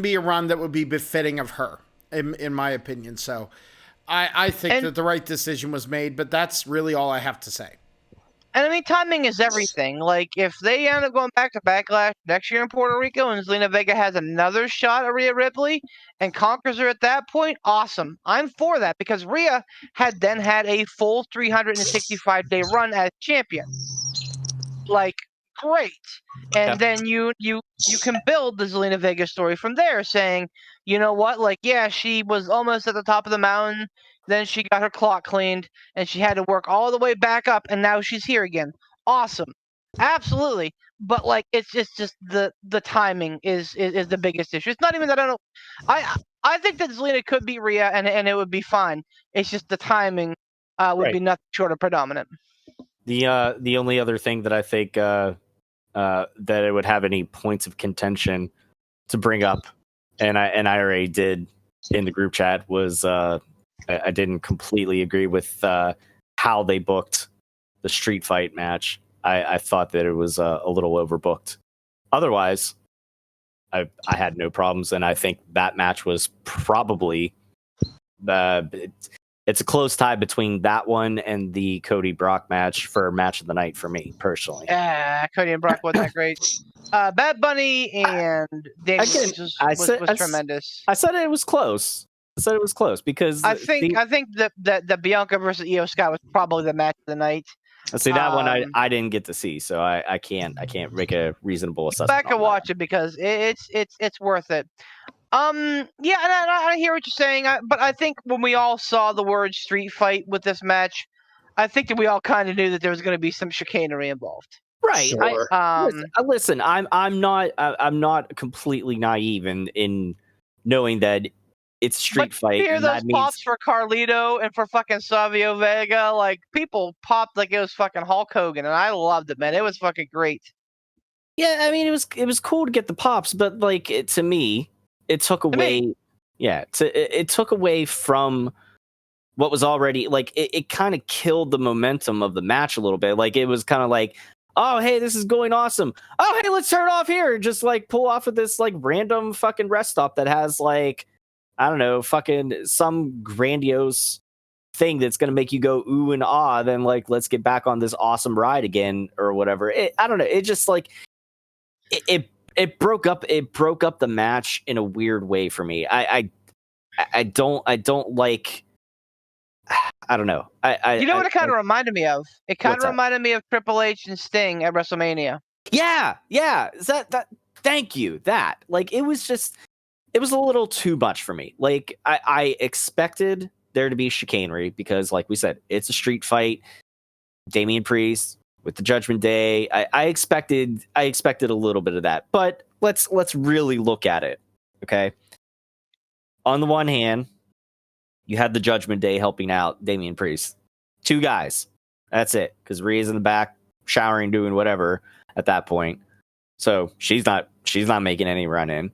D: be a run that would be befitting of her, in my opinion. So I think that the right decision was made, but that's really all I have to say.
E: And I mean, timing is everything. Like, if they end up going back to Backlash next year in Puerto Rico and Zelina Vega has another shot at Rhea Ripley and conquers her at that point, awesome. I'm for that, because Rhea had then had a full 365-day run as champion. Like, great. And then you can build the Zelina Vega story from there, saying, you know what, like, yeah, she was almost at the top of the mountain, then she got her clock cleaned, and she had to work all the way back up, and now she's here again. Awesome. Absolutely. But, like, it's just the timing is the biggest issue. It's not even that I think that Zelina could beat Rhea, and it would be fine. It's just the timing would be nothing short of predominant.
F: The only other thing that I think that it would have any points of contention to bring up, and I already did in the group chat, was I didn't completely agree with how they booked the street fight match. I thought that it was a little overbooked. Otherwise, I had no problems, and I think that match was probably it's a close tie between that one and the Cody Brock match for match of the night for me personally.
E: Yeah, Cody and Brock wasn't that great. Bad Bunny and Daniel was tremendous.
F: I said it was close. Because
E: I think that the Bianca versus Io Sky was probably the match of the night.
F: See, that one I didn't get to see, so I can't make a reasonable assessment.
E: Back and watch it, because it's worth it. And I hear what you're saying, but I think when we all saw the word street fight with this match, I think that we all kind of knew that there was going to be some chicanery involved.
F: Right.
C: Sure.
F: Listen, I'm not completely naive in knowing that it's street fight.
E: Hear those pops for Carlito and for fucking Savio Vega, like, people popped like it was fucking Hulk Hogan, and I loved it, man. It was fucking great.
F: Yeah, I mean, it was cool to get the pops, but like to me, it took away. It took away from what was already, like, it kind of killed the momentum of the match a little bit. Like, it was kind of like, oh, hey, this is going awesome. Oh, hey, let's turn it off here. Just like pull off of this like random fucking rest stop that has like, I don't know, fucking some grandiose thing that's going to make you go ooh and ah. Then like, let's get back on this awesome ride again or whatever. I don't know. It just like, it broke up the match in a weird way for me. I don't like, I don't know.
E: You know what it kind of reminded me of? It kind of reminded me of Triple H and Sting at WrestleMania.
F: Yeah. Is that thank you. That, like, it was a little too much for me. Like, I expected there to be chicanery because, like we said, it's a street fight. Damian Priest with the Judgment Day. I expected a little bit of that, but let's really look at it. Okay. On the one hand, you had the Judgment Day helping out Damian Priest. 2 guys. That's it. Because Rhea's in the back showering, doing whatever at that point. So she's not making any run in.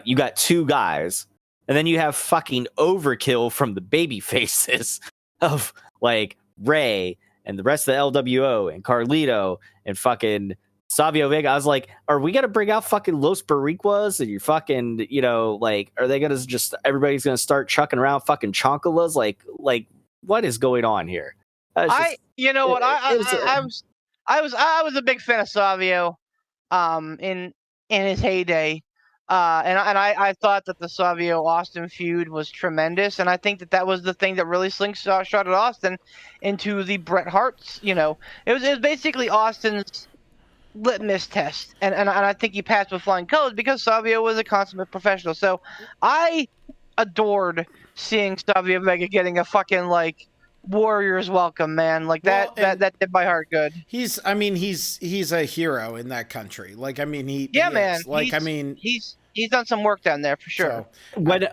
F: You got 2 guys. And then you have fucking overkill from the baby faces of like Ray and the rest of the LWO and Carlito and fucking Savio Vega. I was like, are we gonna bring out fucking Los Boricuas and you fucking, you know, like, are they gonna just everybody's gonna start chucking around fucking chonkalas? Like what is going on here?
E: You know what? I was a big fan of Savio, in his heyday, and I thought that the Savio Austin feud was tremendous, and I think that was the thing that really slingshotted Austin into the Bret Hart's. You know, it was basically Austin's litmus test, and I think he passed with flying colors because Savio was a consummate professional. So I adored seeing Savio Vega getting a fucking like Warriors welcome, man. Like that did my heart good.
D: He's a hero in that country. Like, I mean,
E: man.
D: Like,
E: he's done some work down there for sure.
F: So, when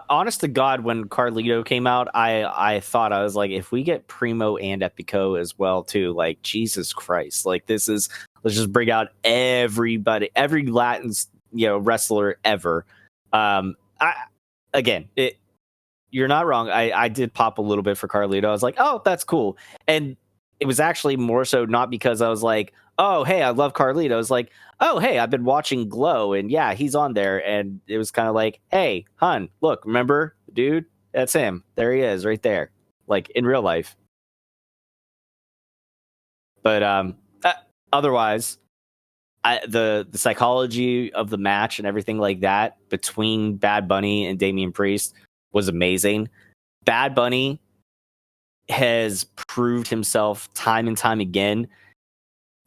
F: honest to God, when Carlito came out, I thought, I was like, if we get Primo and Epico as well too, like Jesus Christ, like let's just bring out everybody, every Latin, you know, wrestler ever. You're not wrong. I did pop a little bit for Carlito. I was like, oh, that's cool. And it was actually more so not because I was like, oh, hey, I love Carlito. It was like, oh, hey, I've been watching Glow, and yeah, he's on there. And it was kind of like, hey, hun, look, remember, dude? That's him. There he is, right there, like in real life. But otherwise, the psychology of the match and everything like that between Bad Bunny and Damian Priest was amazing. Bad Bunny has proved himself time and time again.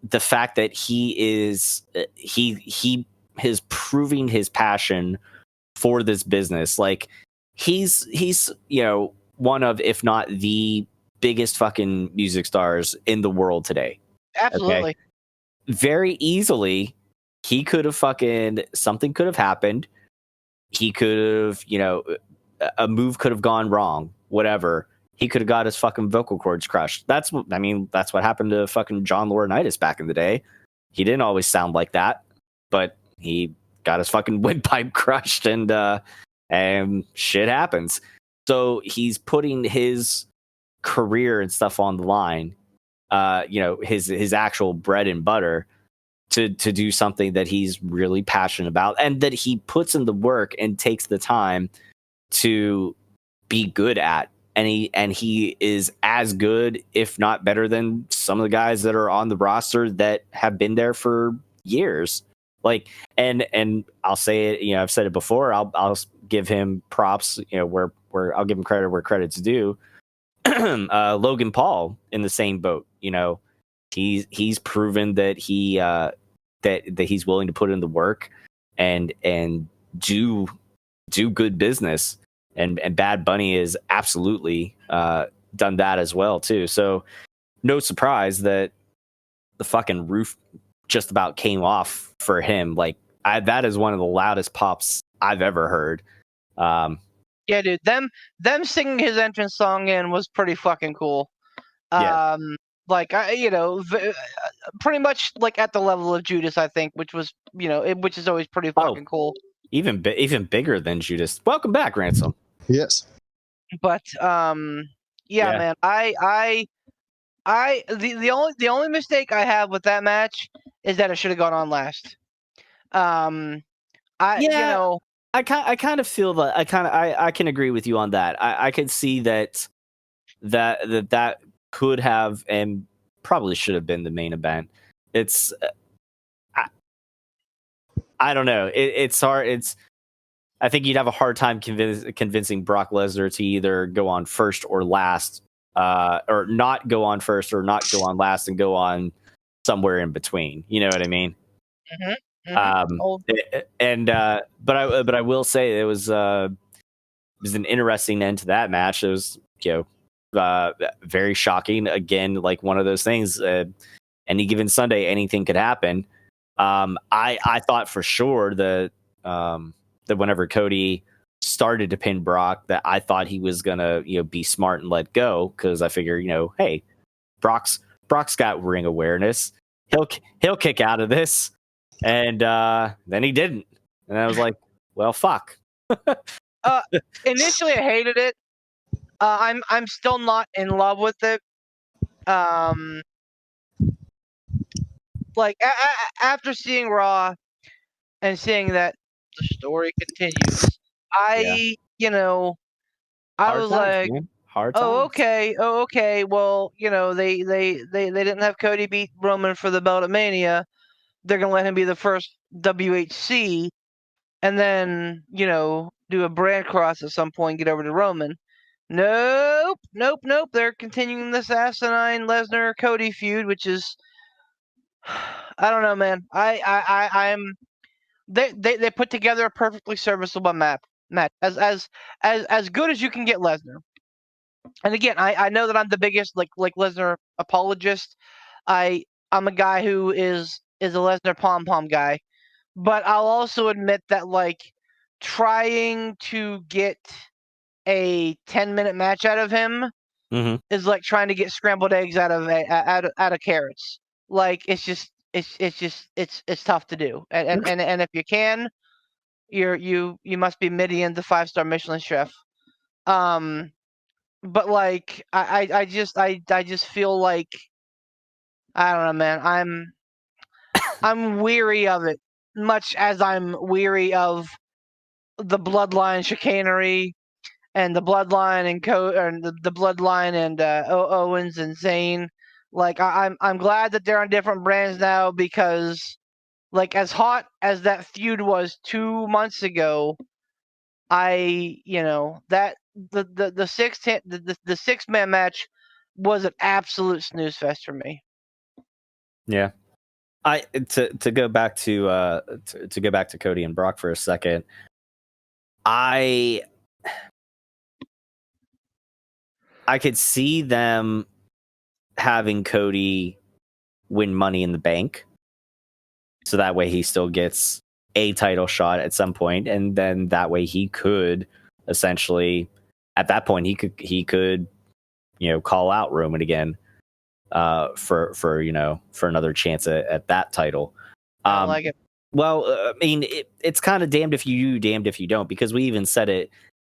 F: The fact that he is proving his passion for this business. Like he's you know, one of, if not the biggest fucking music stars in the world today.
E: Absolutely.
F: Okay? Very easily, he could have something could have happened. He could have, you know, a move could have gone wrong, whatever. He could have got his fucking vocal cords crushed. That's what happened to fucking John Laurinaitis back in the day. He didn't always sound like that, but he got his fucking windpipe crushed, and shit happens. So he's putting his career and stuff on the line, you know, his actual bread and butter to do something that he's really passionate about, and that he puts in the work and takes the time to be good at. And he is as good, if not better, than some of the guys that are on the roster that have been there for years. Like, and I'll say it, you know, I've said it before. I'll give him props, you know, where I'll give him credit where credit's due. Logan Paul in the same boat. You know, he's proven that that he's willing to put in the work and do good business. And Bad Bunny is absolutely done that as well too. So no surprise that the fucking roof just about came off for him. Like that is one of the loudest pops I've ever heard.
E: Yeah, dude. Them singing his entrance song in was pretty fucking cool.
F: Yeah.
E: Like you know, pretty much like at the level of Judas, I think, which was, you know, which is always pretty fucking cool.
F: Even bigger than Judas. Welcome back, Ransom.
C: Yes.
E: But man, the only mistake I have with that match is that it should have gone on last. You know,
F: I kind of feel that I can agree with you on that. I can see that could have and probably should have been the main event. It's I don't know. It's hard. I think you'd have a hard time convincing Brock Lesnar to either go on first or last, or not go on first or not go on last and go on somewhere in between. You know what I mean?
E: Mm-hmm.
F: But I will say it was an interesting end to that match. It was, you know, very shocking. Again, like one of those things. Any given Sunday, anything could happen. I thought for sure that whenever Cody started to pin Brock, that I thought he was gonna, you know, be smart and let go, because I figure, you know, hey, Brock's got ring awareness. He'll kick out of this, and then he didn't, and I was like, well, fuck.
E: Initially, I hated it. I'm still not in love with it. Like after seeing Raw and seeing that the story continues, I was like,
F: man. Hard
E: oh
F: times.
E: okay. Well, they didn't have Cody beat Roman for the belt at Mania. They're gonna let him be the first WHC, and then do a brand cross at some point, get over to Roman. Nope. They're continuing this asinine Lesnar Cody feud, which is I don't know, man. I'm they put together a perfectly serviceable match as good as you can get Lesnar. And again, I know that I'm the biggest like Lesnar apologist. I'm a guy who is a Lesnar pom pom guy, but I'll also admit that like trying to get a 10-minute match out of him is like trying to get scrambled eggs out of carrots. Like it's tough to do. And if you can, you must be Midian, the 5-star Michelin chef. But like I just feel like I don't know, man. I'm weary of it, much as I'm weary of the Bloodline chicanery and the Bloodline and the Bloodline and Owens and Zayn. Like I'm glad that they're on different brands now because, like, as hot as that feud was 2 months ago, that the 6-man match was an absolute snooze fest for me.
F: Yeah. To go back to go back to Cody and Brock for a second. I could see them having Cody win Money in the Bank, so that way he still gets a title shot at some point, and then that way he could essentially, at that point, he could call out Roman again for another chance at that title.
E: I don't like it.
F: Well, I mean, it's kind of damned if you do, damned if you don't, because we even said it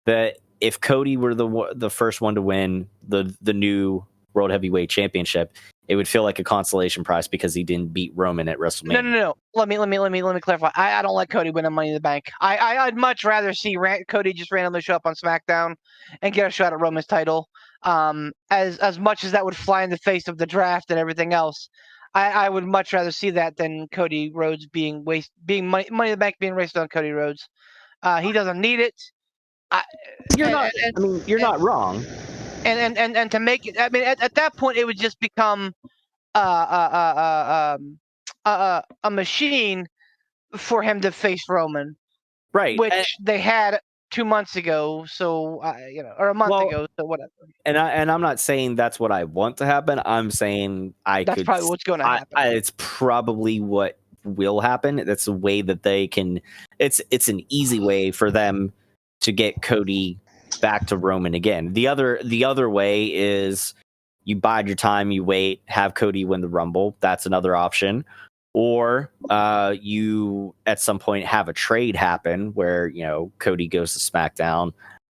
F: that if Cody were the first one to win the new World Heavyweight Championship, it would feel like a consolation prize because he didn't beat Roman at WrestleMania.
E: No. Let me clarify. I don't like Cody winning Money in the Bank. I'd much rather see Cody just randomly show up on SmackDown and get a shot at Roman's title. As much as that would fly in the face of the draft and everything else, I would much rather see that than Cody Rhodes being Money in the Bank being wasted on Cody Rhodes. He doesn't need it.
F: You're not wrong.
E: And to make it, I mean, at that point, it would just become a machine for him to face Roman,
F: right?
E: Which they had 2 months ago, so or a month ago, so whatever.
F: And I'm not saying that's what I want to happen. I'm saying
E: that's probably what's going to happen.
F: It's probably what will happen. That's a way that they can. It's an easy way for them to get Cody back to Roman again. The other way is you bide your time, you wait, have Cody win the Rumble. That's another option. Or you at some point have a trade happen where Cody goes to SmackDown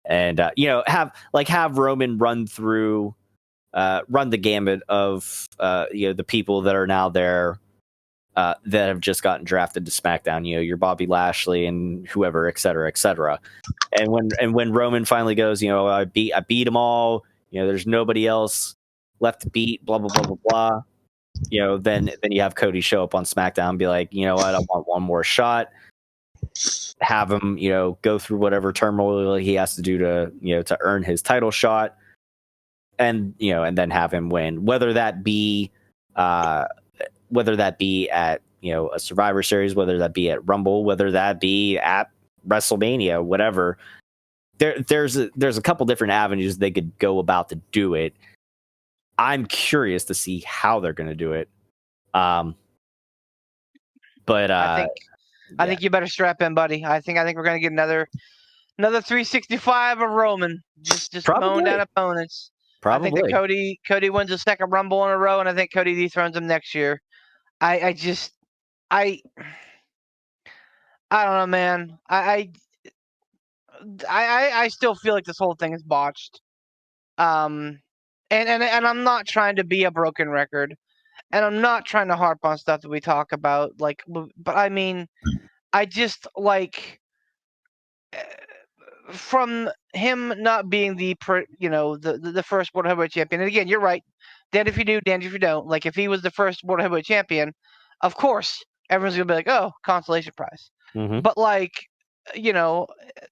F: and have Roman run the gamut of the people that are now there that have just gotten drafted to SmackDown. Your Bobby Lashley and whoever, et cetera. And when Roman finally goes, I beat them all. There's nobody else left to beat. Blah blah blah blah blah. Then you have Cody show up on SmackDown and be like, you know what, I want one more shot. Have him, go through whatever turmoil he has to do to earn his title shot, and then have him win. Whether that be at a Survivor Series, whether that be at Rumble, whether that be at WrestleMania, whatever. There's a couple different avenues they could go about to do it. I'm curious to see how they're going to do it. But
E: I think you better strap in, buddy. I think we're going to get another 365 of Roman. Just mowing down opponents.
F: Probably.
E: I think that Cody wins a second Rumble in a row, and I think Cody dethrones him next year. I don't know, man. I still feel like this whole thing is botched. And I'm not trying to be a broken record, and I'm not trying to harp on stuff that we talk about, like, but I mean, I just like from him not being the first world heavyweight champion. And again, you're right. Damned if you do, damned if you don't. Like if he was the first world heavyweight champion, of course everyone's gonna be like, oh, consolation prize.
F: Mm-hmm.
E: But like,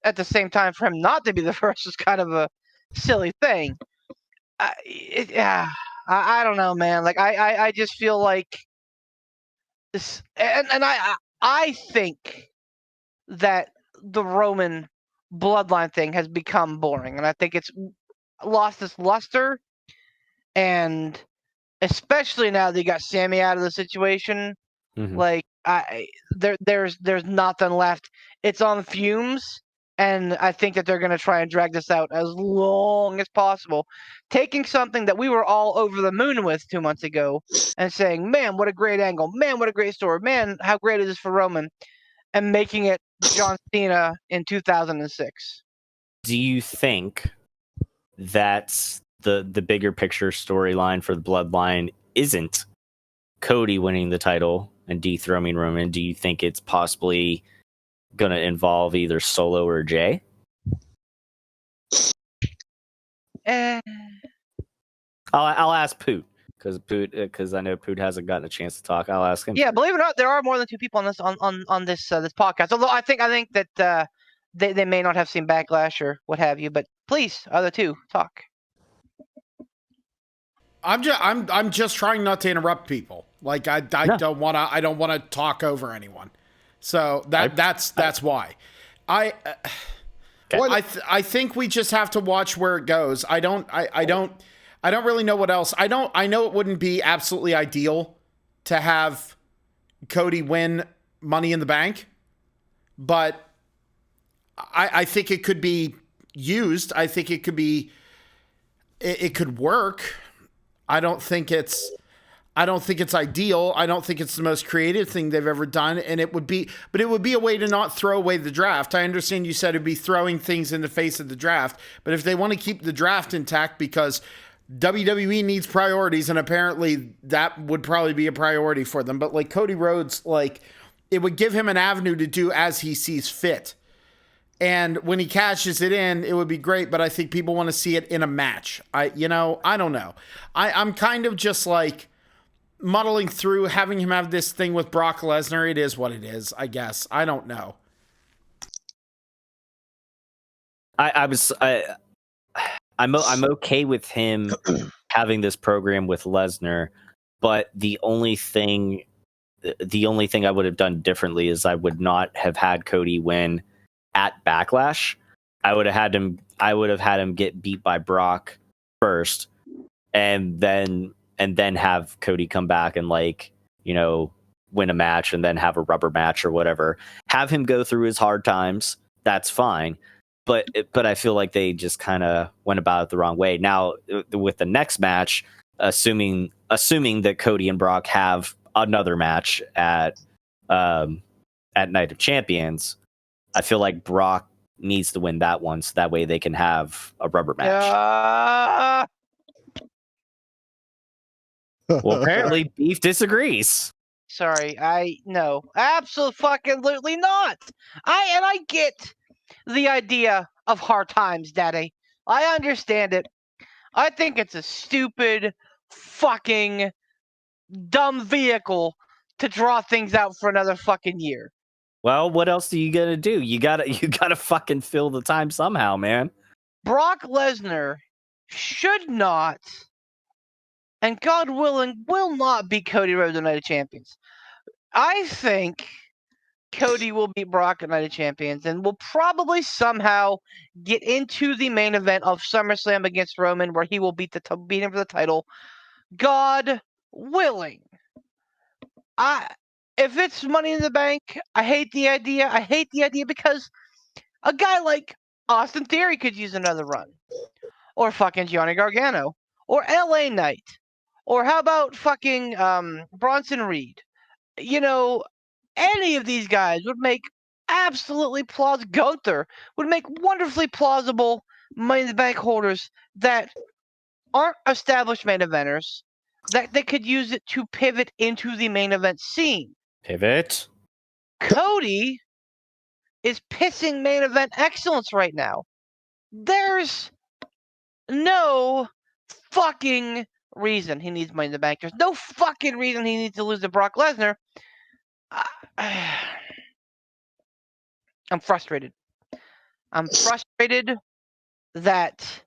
E: at the same time, for him not to be the first is kind of a silly thing. I don't know, man. Like I just feel like this, and I think that the Roman bloodline thing has become boring, and I think it's lost its luster. And especially now that you got Sammy out of the situation, like there's nothing left. It's on fumes, and I think that they're gonna try and drag this out as long as possible, taking something that we were all over the moon with 2 months ago and saying, "Man, what a great angle! Man, what a great story! Man, how great is this for Roman?" and making it John Cena in 2006.
F: Do you think that the bigger picture storyline for the Bloodline isn't Cody winning the title and dethroning Roman? Do you think it's possibly going to involve either Solo or Jay? I'll ask Poot because I know Poot hasn't gotten a chance to talk. I'll ask him.
E: Yeah, believe it or not, there are more than 2 people on this on this podcast. Although I think that they may not have seen Backlash or what have you. But please, other 2, talk.
D: I'm just trying not to interrupt people. Like I don't want to talk over anyone. So that's why. I think we just have to watch where it goes. I don't really know what else. I know it wouldn't be absolutely ideal to have Cody win Money in the Bank, but I think it could be used. I think it could work. I don't think it's ideal. I don't think it's the most creative thing they've ever done. And it would be a way to not throw away the draft. I understand you said it'd be throwing things in the face of the draft, but if they want to keep the draft intact because WWE needs priorities, and apparently that would probably be a priority for them. But like Cody Rhodes, like it would give him an avenue to do as he sees fit. And when he cashes it in, it would be great, but I think people want to see it in a match. I don't know. I'm kind of just like muddling through having him have this thing with Brock Lesnar. It is what it is, I guess. I don't know.
F: I'm okay with him having this program with Lesnar, but the only thing I would have done differently is I would not have had Cody win at Backlash. I would have had him get beat by Brock first, and then have Cody come back and win a match and then have a rubber match or whatever. Have him go through his hard times. That's fine. But I feel like they just kind of went about it the wrong way. Now with the next match, assuming that Cody and Brock have another match at Night of Champions, I feel like Brock needs to win that one so that way they can have a rubber match. Well, apparently Beef disagrees.
E: Sorry, no, absolutely not. I get the idea of hard times, Daddy. I understand it. I think it's a stupid, fucking, dumb vehicle to draw things out for another fucking year.
F: Well, what else are you gonna do? You gotta fucking fill the time somehow, man.
E: Brock Lesnar should not, and God willing, will not beat Cody Rhodes at Night of Champions. I think Cody will beat Brock at Night of Champions and will probably somehow get into the main event of SummerSlam against Roman, where he will beat him for the title. God willing. If it's Money in the Bank, I hate the idea. I hate the idea because a guy like Austin Theory could use another run. Or fucking Johnny Gargano. Or LA Knight. Or how about fucking Bronson Reed? Any of these guys would make absolutely plausible. Gunther would make wonderfully plausible Money in the Bank holders that aren't established main eventers, that they could use it to pivot into the main event scene.
F: Pivot.
E: Cody is pissing main event excellence right now. There's no fucking reason he needs Money in the Bank. There's no fucking reason he needs to lose to Brock Lesnar. I'm frustrated. I'm frustrated that,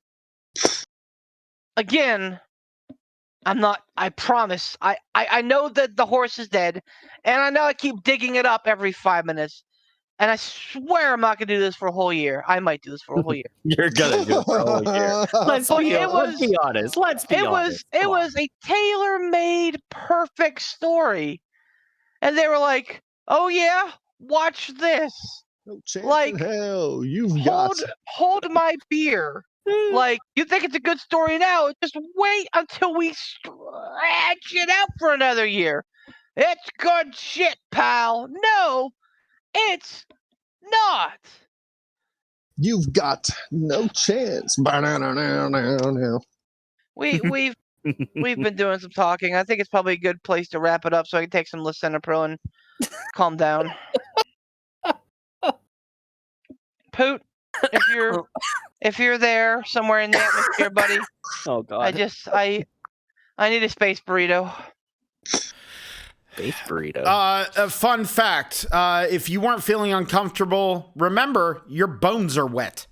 E: again, I promise, I know that the horse is dead, and I know I keep digging it up every 5 minutes, and I swear I'm not going to do this for a whole year. I might do this for a whole year.
F: You're going to do it for a whole year. Let's be honest.
E: It was a tailor-made, perfect story. And they were like, oh yeah, watch this.
C: No chance
E: like,
C: in hell.
E: Hold my beer. Like, you think it's a good story now? Just wait until we stretch it out for another year. It's good shit, pal. No, it's not.
C: You've got no chance.
E: We've been doing some talking. I think it's probably a good place to wrap it up so I can take some lisinopril and calm down. Poot, if you're there somewhere in the atmosphere, buddy.
F: Oh God.
E: I need a space burrito.
F: Space burrito.
D: A fun fact: if you weren't feeling uncomfortable, remember your bones are wet.